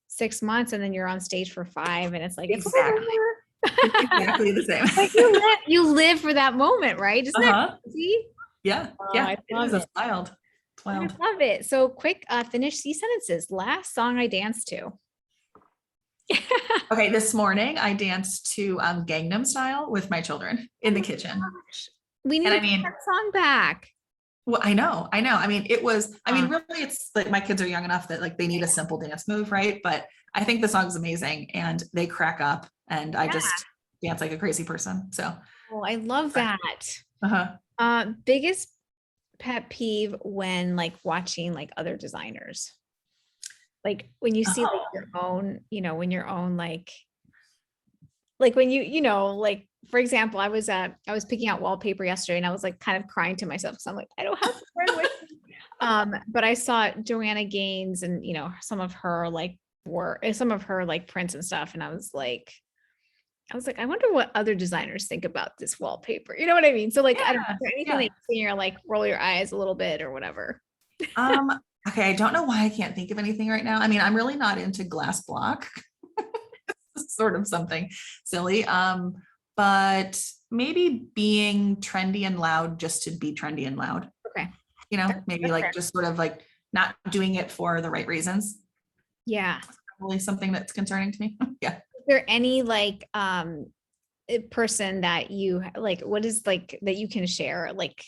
[SPEAKER 1] 6 months, and then you're on stage for 5, and it's like,
[SPEAKER 2] exactly the same.
[SPEAKER 1] Like, you live for that moment, right? Isn't that crazy?
[SPEAKER 2] Yeah. Yeah. It's wild. It's wild.
[SPEAKER 1] I love it. So quick, finish C sentences. Last song I danced to.
[SPEAKER 2] Okay, this morning I danced to Gangnam Style with my children in the kitchen.
[SPEAKER 1] We need to bring that song back.
[SPEAKER 2] Well, I know. I mean,
[SPEAKER 1] Um,
[SPEAKER 2] really, it's like my kids are young enough that like they need a simple dance move, right? But I think the song's amazing and they crack up and I
[SPEAKER 1] yeah.
[SPEAKER 2] just dance like a crazy person. So,
[SPEAKER 1] Oh, I love that.
[SPEAKER 2] uh-huh.
[SPEAKER 1] Biggest pet peeve when like watching like other designers. Like when you see like
[SPEAKER 2] Oh,
[SPEAKER 1] your own, when your own like when like for example, I was picking out wallpaper yesterday and I was like kind of crying to myself because I'm like, I don't have a friend with me. But I saw Joanna Gaines and some of her like work, some of her like prints and stuff, and I wonder what other designers think about this wallpaper. You know what I mean? So like, I don't know, is there anything that
[SPEAKER 2] yeah.
[SPEAKER 1] you see or like roll your eyes a little bit or whatever?
[SPEAKER 2] Um, okay. I don't know why I can't think of anything right now. I mean, I'm really not into glass block. Sort of something silly. But maybe being trendy and loud just to be trendy and loud,
[SPEAKER 1] Okay.
[SPEAKER 2] maybe
[SPEAKER 1] That's
[SPEAKER 2] like
[SPEAKER 1] fair.
[SPEAKER 2] just sort of like not doing it for the right reasons.
[SPEAKER 1] Yeah.
[SPEAKER 2] Really something that's concerning to me. Yeah.
[SPEAKER 1] Is there any like person that you like, what is like that you can share, like,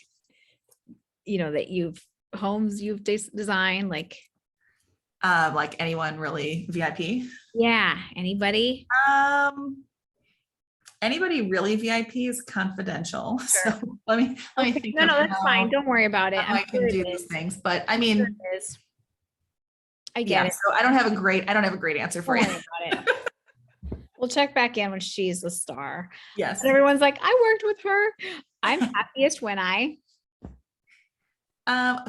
[SPEAKER 1] that homes you've designed, like,
[SPEAKER 2] Like anyone really VIP.
[SPEAKER 1] yeah, anybody?
[SPEAKER 2] Um, Anybody really VIP is confidential.
[SPEAKER 1] Sure.
[SPEAKER 2] So let me
[SPEAKER 1] Okay.
[SPEAKER 2] think
[SPEAKER 1] No,
[SPEAKER 2] of
[SPEAKER 1] no, that's fine. Don't worry about it.
[SPEAKER 2] how
[SPEAKER 1] I'm
[SPEAKER 2] I
[SPEAKER 1] sure
[SPEAKER 2] can
[SPEAKER 1] it
[SPEAKER 2] do these
[SPEAKER 1] is.
[SPEAKER 2] things. But I
[SPEAKER 1] I'm sure
[SPEAKER 2] mean,
[SPEAKER 1] it is. I get
[SPEAKER 2] yeah,
[SPEAKER 1] it.
[SPEAKER 2] so I don't have a great answer for
[SPEAKER 1] Don't
[SPEAKER 2] you.
[SPEAKER 1] worry about it. We'll check back in when she's the star.
[SPEAKER 2] Yes.
[SPEAKER 1] And everyone's like, I worked with her. I'm happiest when I.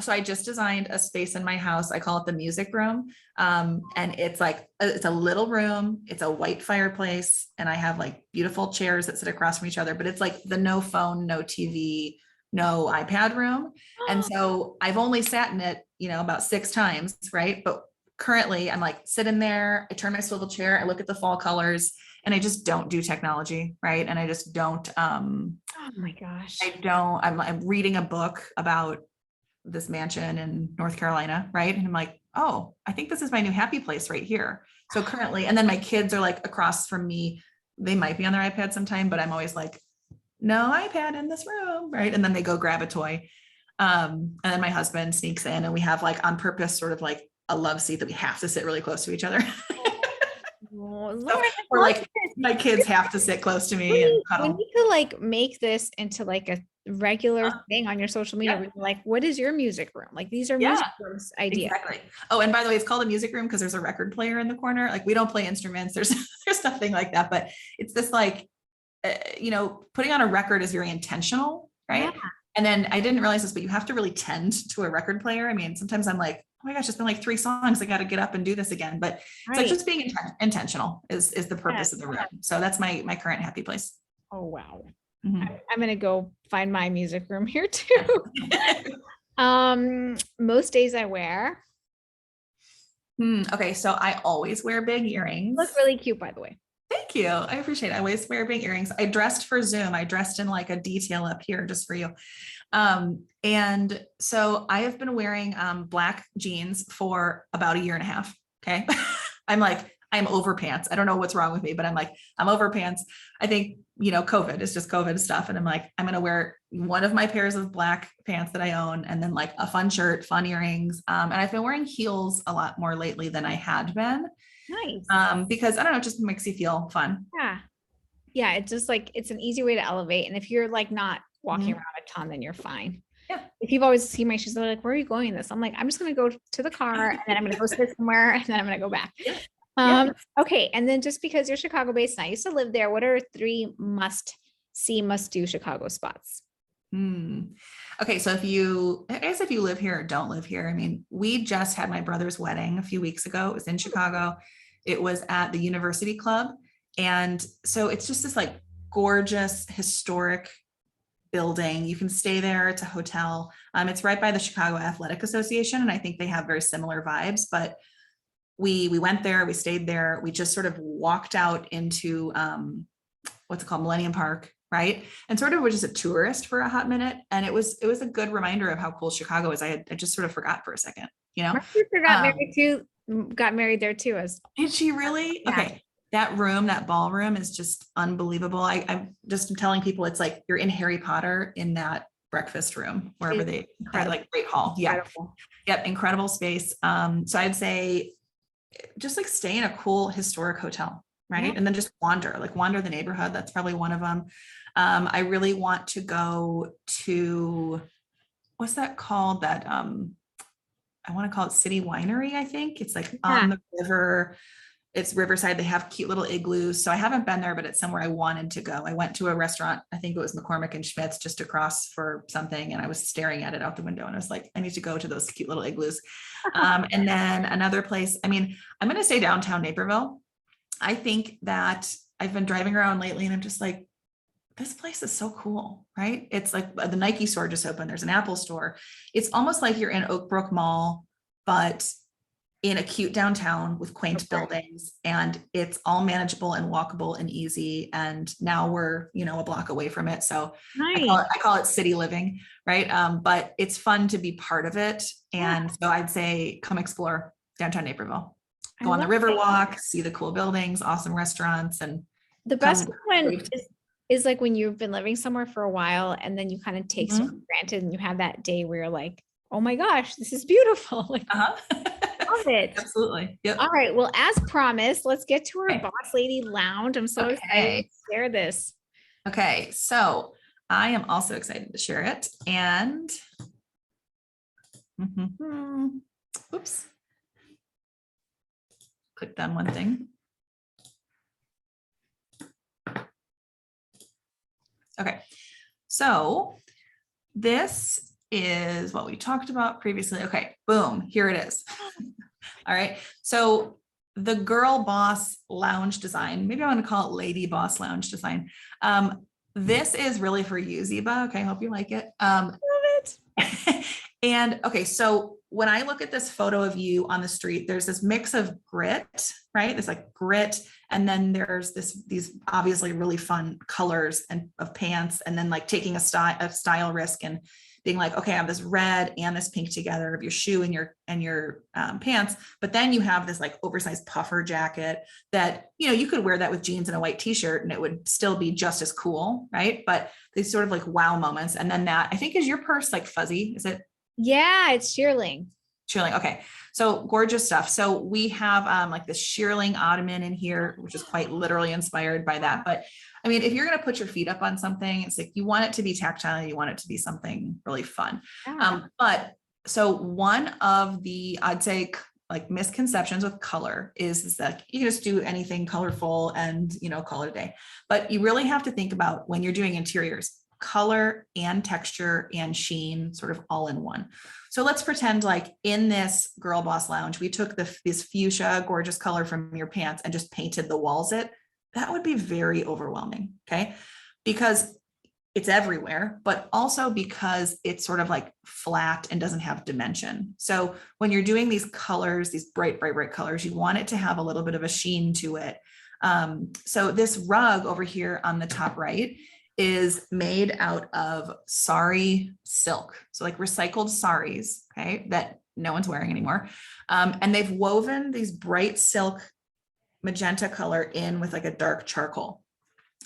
[SPEAKER 2] So I just designed a space in my house. I call it the music room. And it's like, it's a little room. It's a white fireplace. And I have like beautiful chairs that sit across from each other, but it's like the no phone, no TV, no iPad room. And so I've only sat in it, about 6 times, right? But currently I'm like sitting there, I turn my swivel chair, I look at the fall colors, and I just don't do technology, right? And I just don't,
[SPEAKER 1] Oh my gosh.
[SPEAKER 2] I'm reading a book about this mansion in North Carolina, right? And I'm like, oh, I think this is my new happy place right here. So currently, and then my kids are like across from me. They might be on their iPad sometime, but I'm always like, no iPad in this room, right? And then they go grab a toy. And then my husband sneaks in and we have like on purpose sort of like a love seat that we have to sit really close to each other.
[SPEAKER 1] Oh, Lauren,
[SPEAKER 2] So,
[SPEAKER 1] I
[SPEAKER 2] or
[SPEAKER 1] love
[SPEAKER 2] like
[SPEAKER 1] this.
[SPEAKER 2] my kids have to sit close to me and
[SPEAKER 1] We
[SPEAKER 2] cuddle.
[SPEAKER 1] need to like make this into like a regular
[SPEAKER 2] Uh,
[SPEAKER 1] thing on your social media.
[SPEAKER 2] yeah,
[SPEAKER 1] Where you're like, what is your music room? Like these are
[SPEAKER 2] yeah.
[SPEAKER 1] music rooms idea.
[SPEAKER 2] Exactly. Oh, and by the way, it's called a music room because there's a record player in the corner. Like we don't play instruments. There's there's nothing like that. But it's this like, putting on a record is very intentional,
[SPEAKER 1] Yeah,
[SPEAKER 2] right? And then I didn't realize this, but you have to really tend to a record player. I mean, sometimes I'm like, oh my gosh, it's been like 3 songs. I got to get up and do this again. But it's like
[SPEAKER 1] right.
[SPEAKER 2] just being intentional is the
[SPEAKER 1] Yes.
[SPEAKER 2] purpose of the room. So that's my current happy place.
[SPEAKER 1] Oh wow.
[SPEAKER 2] Mhm.
[SPEAKER 1] I'm gonna go find my music room here too. Most days I wear.
[SPEAKER 2] Okay, so I always wear big earrings.
[SPEAKER 1] Look really cute, by the way.
[SPEAKER 2] Thank you. I appreciate it. I always wear big earrings. I dressed for Zoom. I dressed in like a detail up here just for you. And so I have been wearing black jeans for about a year and a half. Okay. I'm like, I'm over pants. I don't know what's wrong with me, but I'm like, I'm over pants. I think, COVID is just COVID stuff. And I'm like, I'm going to wear one of my pairs of black pants that I own and then like a fun shirt, fun earrings. And I've been wearing heels a lot more lately than I had been.
[SPEAKER 1] Nice.
[SPEAKER 2] Because I don't know, it just makes you feel fun.
[SPEAKER 1] Yeah. Yeah. It's just like it's an easy way to elevate. And if you're like not walking
[SPEAKER 2] Mhm.
[SPEAKER 1] around a ton, then you're fine.
[SPEAKER 2] Yeah.
[SPEAKER 1] If you've always seen my shoes, they're like, where are you going in this? I'm like, I'm just gonna go to the car and then I'm gonna go sit somewhere and then I'm gonna go back.
[SPEAKER 2] Yeah. Yeah.
[SPEAKER 1] Okay. And then just because you're Chicago based and I used to live there, what are 3 must see, must do Chicago spots?
[SPEAKER 2] Hmm. Okay, so I guess if you live here or don't live here, I mean, we just had my brother's wedding a few weeks ago. It was in Chicago. It was at the University Club. And so it's just this like gorgeous historic building. You can stay there. It's a hotel. It's right by the Chicago Athletic Association. And I think they have very similar vibes, but we went there, we stayed there. We just sort of walked out into what's it called, Millennium Park, right? And sort of was just a tourist for a hot minute. And it was a good reminder of how cool Chicago is. I just sort of forgot for a second,
[SPEAKER 1] My sister got
[SPEAKER 2] Um,
[SPEAKER 1] married too, got married there too as
[SPEAKER 2] did she really?
[SPEAKER 1] yeah.
[SPEAKER 2] Okay. That ballroom is just unbelievable. I'm just telling people it's like you're in Harry Potter in that breakfast room, wherever
[SPEAKER 1] It's
[SPEAKER 2] they, that
[SPEAKER 1] incredible.
[SPEAKER 2] like great hall. Yeah.
[SPEAKER 1] Incredible.
[SPEAKER 2] Yep. Incredible space. So I'd say just like stay in a cool historic hotel,
[SPEAKER 1] Yeah.
[SPEAKER 2] right? And then just wander the neighborhood. That's probably one of them. I really want to go to, what's that called? That, I want to call it City Winery, I think. It's like
[SPEAKER 1] Yeah.
[SPEAKER 2] on the river. It's Riverside. They have cute little igloos. So I haven't been there, but it's somewhere I wanted to go. I went to a restaurant, I think it was McCormick and Schmidt's just across for something. And I was staring at it out the window and I was like, I need to go to those cute little igloos. And then another place, I mean, I'm going to say downtown Naperville. I think that I've been driving around lately and I'm just like, this place is so cool, right? It's like the Nike store just opened. There's an Apple store. It's almost like you're in Oak Brook Mall, but in a cute downtown with quaint
[SPEAKER 1] Okay.
[SPEAKER 2] buildings, and it's all manageable and walkable and easy. And now we're, a block away from it. So
[SPEAKER 1] Nice.
[SPEAKER 2] I call it city living, right? But it's fun to be part of it. And so I'd say come explore downtown Naperville,
[SPEAKER 1] I
[SPEAKER 2] go on the
[SPEAKER 1] love
[SPEAKER 2] river
[SPEAKER 1] it.
[SPEAKER 2] walk, see the cool buildings, awesome restaurants, and
[SPEAKER 1] The best
[SPEAKER 2] come.
[SPEAKER 1] one is like when you've been living somewhere for a while and then you kind of take something for granted and you have that day where you're like, oh my gosh, this is beautiful. Like,
[SPEAKER 2] Uh-huh.
[SPEAKER 1] love it.
[SPEAKER 2] Absolutely. Yep.
[SPEAKER 1] All right. Well, as promised, let's get to our
[SPEAKER 2] Okay.
[SPEAKER 1] boss lady lounge. I'm so excited
[SPEAKER 2] Okay.
[SPEAKER 1] to share this.
[SPEAKER 2] Okay. So I am also excited to share it. And oops. Clicked on one thing. Okay. So this is what we talked about previously. Okay. Boom. Here it is. All right. So the girl boss lounge design, maybe I want to call it lady boss lounge design. This is really for you, Ziba. Okay. I hope you like it.
[SPEAKER 1] Love it.
[SPEAKER 2] And okay, so when I look at this photo of you on the street, there's this mix of grit, right? There's like grit, and then there's these obviously really fun colors and of pants, and then like taking a style risk and being like, okay, I have this red and this pink together of your shoe and your pants, but then you have this like oversized puffer jacket that you could wear that with jeans and a white t-shirt and it would still be just as cool, right? But these sort of like wow moments, and then that I think is your purse like fuzzy, is it?
[SPEAKER 1] Yeah, it's shearling.
[SPEAKER 2] Shearling. Okay. So gorgeous stuff. So we have like the shearling ottoman in here, which is quite literally inspired by that. But I mean, if you're going to put your feet up on something, it's like, you want it to be tactile. You want it to be something really fun.
[SPEAKER 1] Yeah.
[SPEAKER 2] But so one of the, I'd say like misconceptions with color is that you can just do anything colorful and, call it a day. But you really have to think about when you're doing interiors, color and texture and sheen sort of all in one. So let's pretend like in this girl boss lounge, we took this fuchsia gorgeous color from your pants and just painted the walls that would be very overwhelming. Okay. Because it's everywhere, but also because it's sort of like flat and doesn't have dimension. So when you're doing these colors, these bright, bright, bright colors, you want it to have a little bit of a sheen to it. So this rug over here on the top right is made out of sari silk. So like recycled saris, okay, that no one's wearing anymore. And they've woven these bright silk magenta color in with like a dark charcoal.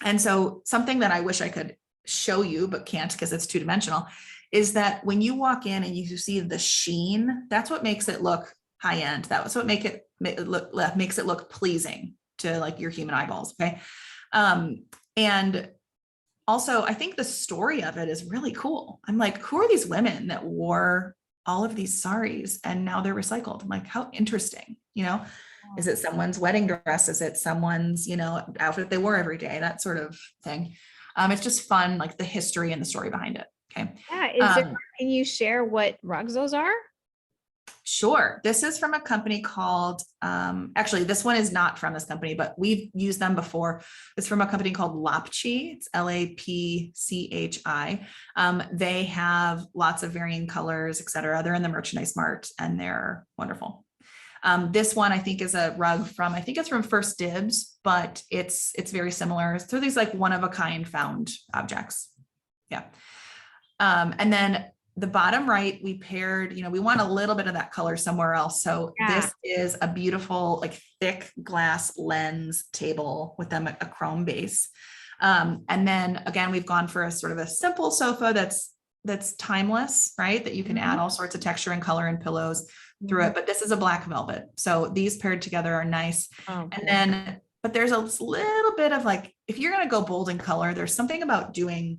[SPEAKER 2] And so something that I wish I could show you, but can't because it's two-dimensional, is that when you walk in and you see the sheen, that's what makes it look high end. That's what makes it look pleasing to like your human eyeballs. Okay. And also, I think the story of it is really cool. I'm like, who are these women that wore all of these saris and now they're recycled? I'm like, how interesting, Is it someone's wedding dress? Is it someone's, outfit they wore every day? That sort of thing. It's just fun, like the history and the story behind it. Okay.
[SPEAKER 1] Yeah. Can you share what rugs those are?
[SPEAKER 2] Sure. This is from a company called, actually, this one is not from this company, but we've used them before. It's from a company called Lapchi. It's Lapchi. They have lots of varying colors, et cetera. They're in the merchandise mart and they're wonderful. This one I think is a rug from, I think it's from First Dibs, but it's very similar. So these like one of a kind found objects. Yeah. And then the bottom right, we paired, we want a little bit of that color somewhere else. So this is a beautiful, like thick glass lens table with them a chrome base. And then again, we've gone for a sort of a simple sofa that's that's timeless, right? That you can add all sorts of texture and color and pillows through it. But this is a black velvet. So these paired together are nice.
[SPEAKER 1] Oh,
[SPEAKER 2] And then, but there's a little bit of like, if you're going to go bold in color, there's something about doing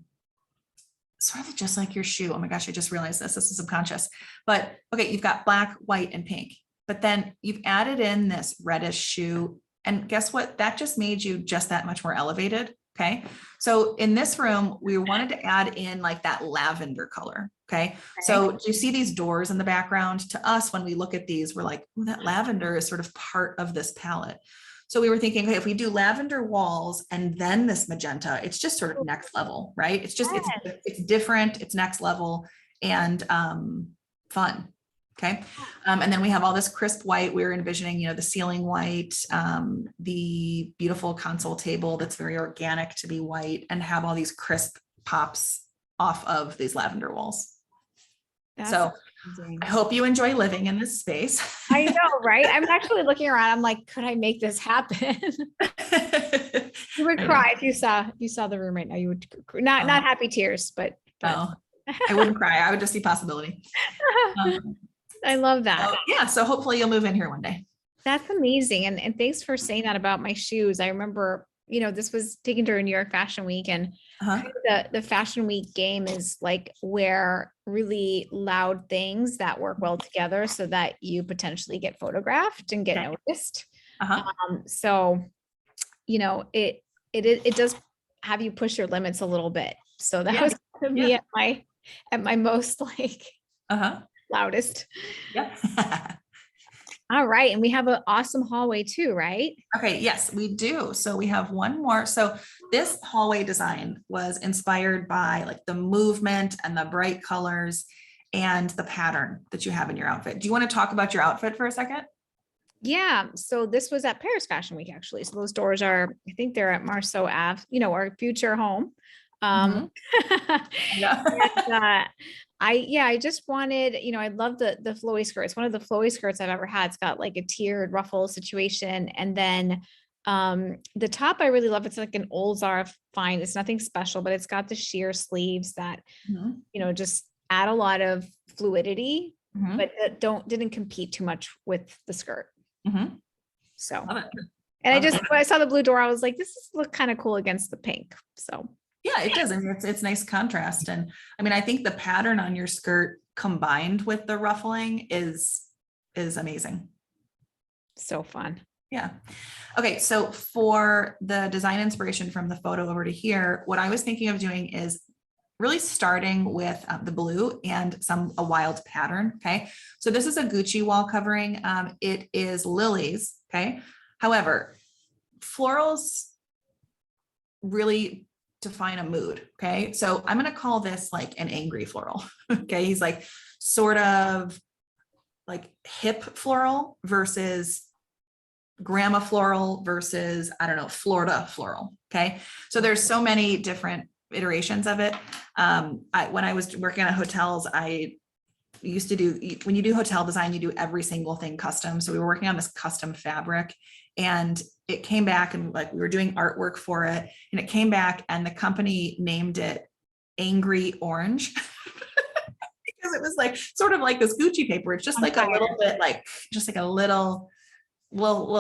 [SPEAKER 2] sort of just like your shoe. Oh my gosh, I just realized this is subconscious. But okay, you've got black, white, and pink, but then you've added in this reddish shoe. And guess what? That just made you just that much more elevated. Okay. So in this room, we wanted to add in like that lavender color. Okay. So do you see these doors in the background? To us, when we look at these, we're like, oh, that lavender is sort of part of this palette. So we were thinking, okay, if we do lavender walls and then this magenta, it's just sort of next level, right? It's just, it's different, it's next level and fun. Okay. And then we have all this crisp white. We're envisioning, the ceiling white, the beautiful console table that's very organic to be white and have all these crisp pops off of these lavender walls. That's so amazing. I hope you enjoy living in this space.
[SPEAKER 1] I know, right? I'm actually looking around. I'm like, could I make this happen? You would cry if you saw the room right now. You would not happy tears, but
[SPEAKER 2] I wouldn't cry. I would just see possibility.
[SPEAKER 1] I love that.
[SPEAKER 2] So hopefully you'll move in here one day.
[SPEAKER 1] That's amazing. And thanks for saying that about my shoes. I remember, this was taken during New York Fashion Week, and the Fashion Week game is like wear really loud things that work well together so that you potentially get photographed and get noticed. So, it does have you push your limits a little bit. So that was me at my most like, loudest.
[SPEAKER 2] Yeah.
[SPEAKER 1] All right. And we have an awesome hallway too, right?
[SPEAKER 2] Okay. Yes, we do. So we have one more. So this hallway design was inspired by like the movement and the bright colors and the pattern that you have in your outfit. Do you want to talk about your outfit for a second?
[SPEAKER 1] Yeah. So this was at Paris Fashion Week, actually. So those doors are, I think they're at Marceau Ave, our future home. I just wanted, I love the flowy skirts. One of the flowy skirts I've ever had. It's got like a tiered ruffle situation. And then the top I really love. It's like an old Zara find. It's nothing special, but it's got the sheer sleeves that, just add a lot of fluidity, but didn't compete too much with the skirt. So, and when I saw the blue door, I was like, this look kind of cool against the pink. So.
[SPEAKER 2] Yeah, it does. And it's nice contrast. And I mean, I think the pattern on your skirt combined with the ruffling is amazing.
[SPEAKER 1] So fun.
[SPEAKER 2] Yeah. Okay. So for the design inspiration from the photo over to here, what I was thinking of doing is really starting with the blue and a wild pattern. Okay. So this is a Gucci wall covering. It is lilies. Okay. However, florals really define a mood. Okay. So I'm going to call this like an angry floral. Okay. He's like sort of like hip floral versus grandma floral versus, I don't know, Florida floral. Okay. So there's so many different iterations of it. When I was working on hotels, I used to when you do hotel design, you do every single thing custom. So we were working on this custom fabric and it came back and like we were doing artwork for it and it came back and the company named it Angry Orange because it was like sort of like this Gucci paper. It's just like a little bit like just like a little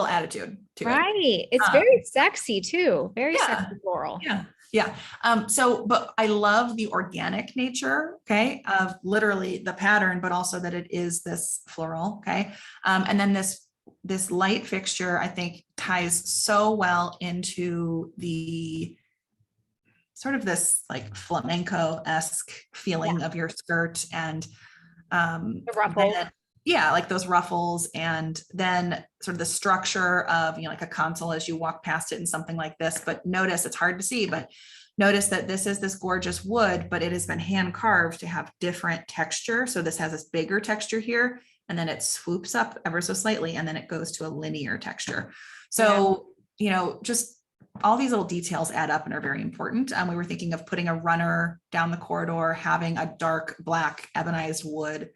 [SPEAKER 2] attitude to it.
[SPEAKER 1] Right. It's very sexy too. Very sexy floral.
[SPEAKER 2] Yeah. Yeah. But I love the organic nature, okay, of literally the pattern, but also that it is this floral. Okay. And then this light fixture, I think ties so well into the sort of this like flamenco-esque feeling of your skirt and
[SPEAKER 1] the ruffles.
[SPEAKER 2] Like those ruffles, and then sort of the structure of, like a console as you walk past it and something like this. But notice it's hard to see, but notice that this is this gorgeous wood, but it has been hand carved to have different texture. So this has this bigger texture here, and then it swoops up ever so slightly, and then it goes to a linear texture. So, just all these little details add up and are very important. We were thinking of putting a runner down the corridor, having a dark black ebonized wood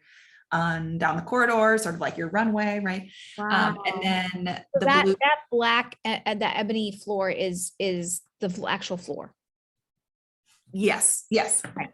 [SPEAKER 2] on down the corridor, sort of like your runway, right?
[SPEAKER 1] Wow.
[SPEAKER 2] And then
[SPEAKER 1] so that black and that ebony floor is the actual floor.
[SPEAKER 2] Yes.
[SPEAKER 1] Right.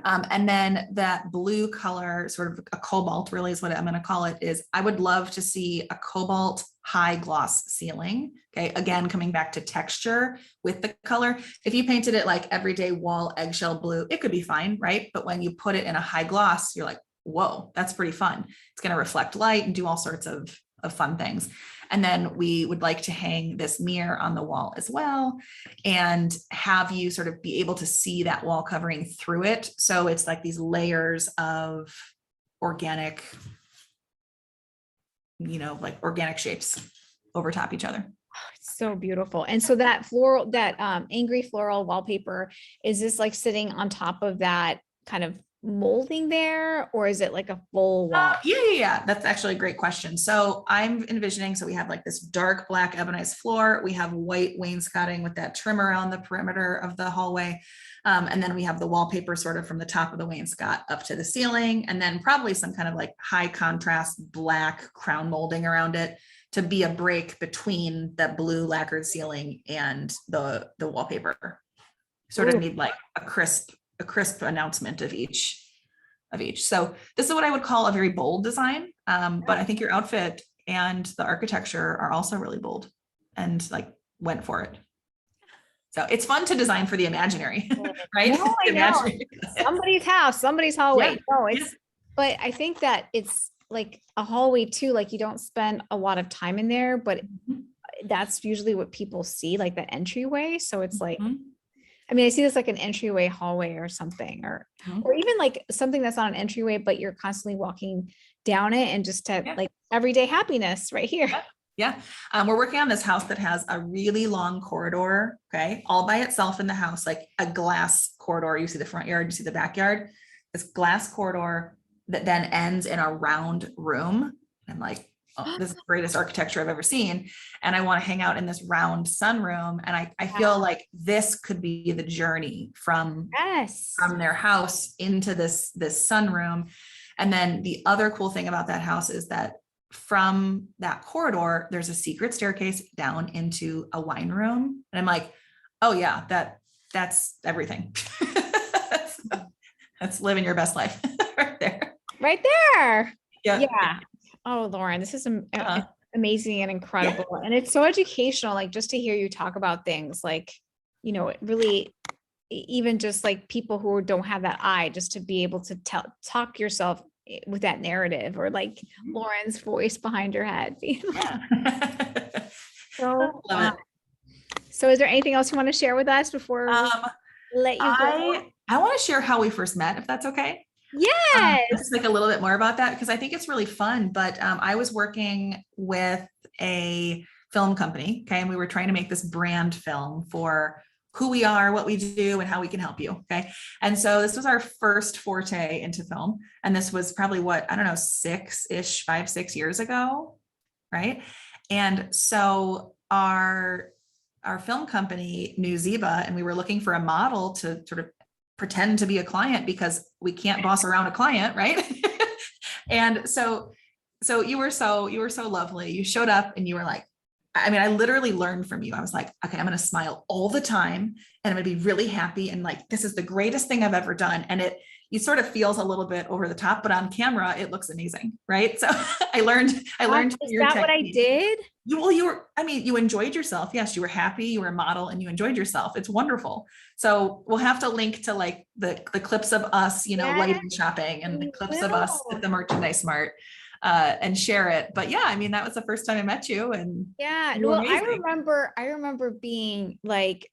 [SPEAKER 2] And then that blue color, sort of a cobalt really is what I'm going to call it, is I would love to see a cobalt high gloss ceiling. Okay. Again, coming back to texture with the color. If you painted it like everyday wall eggshell blue, it could be fine, right? But when you put it in a high gloss, you're like, whoa, that's pretty fun. It's going to reflect light and do all sorts of fun things. And then we would like to hang this mirror on the wall as well and have you sort of be able to see that wall covering through it. So it's like these layers of organic, like organic shapes over top each other.
[SPEAKER 1] So beautiful. And so that floral, that angry floral wallpaper, is this like sitting on top of that kind of molding there, or is it like a full wall?
[SPEAKER 2] Yeah. That's actually a great question. So I'm envisioning, so we have like this dark black ebonized floor. We have white wainscoting with that trim around the perimeter of the hallway. And then we have the wallpaper sort of from the top of the wainscot up to the ceiling, and then probably some kind of like high contrast black crown molding around it to be a break between that blue lacquered ceiling and the wallpaper. Sort of need like a crisp announcement of each. So this is what I would call a very bold design. But I think your outfit and the architecture are also really bold and like went for it. So it's fun to design for the imaginary, right?
[SPEAKER 1] No, I know. Somebody's house, somebody's hallway.
[SPEAKER 2] Yeah.
[SPEAKER 1] No, it's, but I think that it's like a hallway too. Like you don't spend a lot of time in there, but that's usually what people see, like the entryway. So it's like, I mean, I see this like an entryway hallway or something, or even like something that's not an entryway, but you're constantly walking down it and just to like everyday happiness right here.
[SPEAKER 2] Yeah. We're working on this house that has a really long corridor, okay, all by itself in the house, like a glass corridor. You see the front yard, you see the backyard, this glass corridor that then ends in a round room. I'm like, oh, this is the greatest architecture I've ever seen. And I want to hang out in this round sunroom. And I feel like this could be the journey from their house into this sunroom. And then the other cool thing about that house is that from that corridor, there's a secret staircase down into a wine room. And I'm like, oh yeah, that's everything. That's living your best life right there.
[SPEAKER 1] Right there.
[SPEAKER 2] Yeah.
[SPEAKER 1] Oh, Lauren, this is amazing and incredible. And it's so educational, like just to hear you talk about things like, it really, even just like people who don't have that eye, just to be able to talk yourself with that narrative, or like Lauren's voice behind your head. So is there anything else you want to share with us before we let you go?
[SPEAKER 2] I want to share how we first met, if that's okay.
[SPEAKER 1] Yes.
[SPEAKER 2] Just like a little bit more about that, because I think it's really fun. But I was working with a film company, okay, and we were trying to make this brand film for who we are, what we do, and how we can help you, okay? And so this was our first forte into film, and this was probably what, I don't know, 5-6 years ago, right? And so our film company knew Ziba, and we were looking for a model to sort of pretend to be a client, because we can't boss around a client, right? And so you were so lovely. You showed up and you were like, I mean, I literally learned from you. I was like, okay, I'm going to smile all the time and I'm going to be really happy. And like, this is the greatest thing I've ever done. And it sort of feels a little bit over the top, but on camera, it looks amazing. Right. So I learned.
[SPEAKER 1] Is that what I did?
[SPEAKER 2] You enjoyed yourself. Yes. You were happy. You were a model and you enjoyed yourself. It's wonderful. So we'll have to link to like the clips of us, lighting shopping, and the clips of us at the merchandise mart. And share it. But yeah, I mean, that was the first time I met you. And
[SPEAKER 1] well, I remember being like,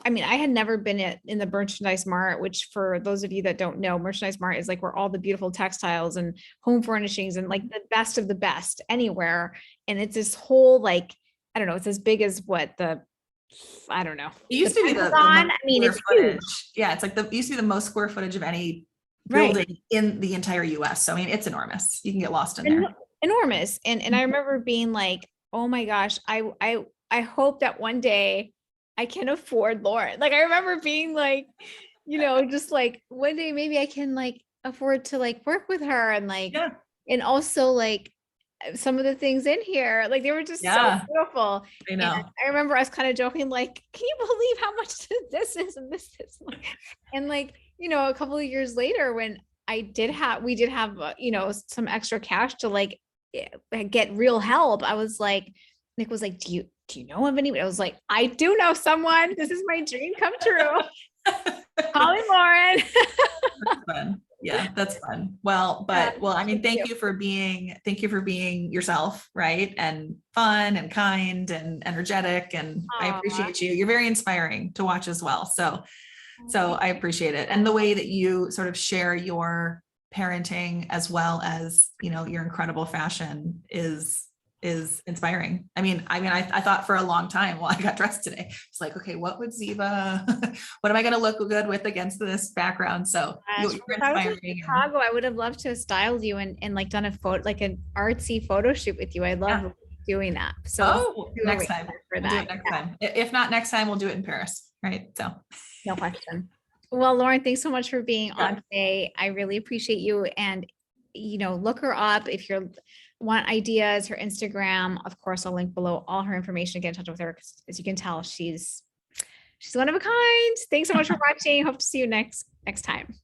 [SPEAKER 1] I mean, I had never been in the merchandise mart, which for those of you that don't know, merchandise mart is like where all the beautiful textiles and home furnishings and like the best of the best anywhere. And it's this whole, like, I don't know, it's as big as I don't know.
[SPEAKER 2] It used to be it's huge. Yeah. It's like it used to be the most square footage of any building in the entire US. So I mean, it's enormous. You can get lost in there.
[SPEAKER 1] Enormous. And I remember being like, oh my gosh, I hope that one day I can afford Lauren. Like I remember being like, just like one day maybe I can like afford to like work with her, and like, and also like some of the things in here, like they were just so beautiful. I know. And I remember us kind of joking, like, can you believe how much this is and this is? And like, a couple of years later when we did have, some extra cash to like get real help. I was like, Nick was like, do you know of anybody? I was like, I do know someone. This is my dream come true. Calling Lauren.
[SPEAKER 2] Fun. Yeah, that's fun. Well, I mean, thank you for being yourself, right? And fun and kind and energetic. And I
[SPEAKER 1] Aw.
[SPEAKER 2] appreciate you. You're very inspiring to watch as well. So I appreciate it. And the way that you sort of share your parenting as well as, your incredible fashion is inspiring. I thought for a long time while I got dressed today, it's like, okay, what would Ziba, what am I going to look good with against this background? So
[SPEAKER 1] Gosh,
[SPEAKER 2] you're
[SPEAKER 1] if I was in
[SPEAKER 2] inspiring.
[SPEAKER 1] Chicago, I would have loved to have styled you and like done a photo, like an artsy photo shoot with you. I love
[SPEAKER 2] Yeah.
[SPEAKER 1] doing that. So
[SPEAKER 2] Oh,
[SPEAKER 1] do a
[SPEAKER 2] next
[SPEAKER 1] race
[SPEAKER 2] time.
[SPEAKER 1] for
[SPEAKER 2] We'll do
[SPEAKER 1] that.
[SPEAKER 2] it next
[SPEAKER 1] Yeah,
[SPEAKER 2] time. If not next time, we'll do it in Paris. Right. So
[SPEAKER 1] no question. Well, Lauren, thanks so much for being
[SPEAKER 2] yeah.
[SPEAKER 1] on today. I really appreciate you. And, look her up if you want ideas, her Instagram. Of course, I'll link below all her information. Get in touch with her. 'Cause as you can tell, she's one of a kind. Thanks so much for watching. Hope to see you next time.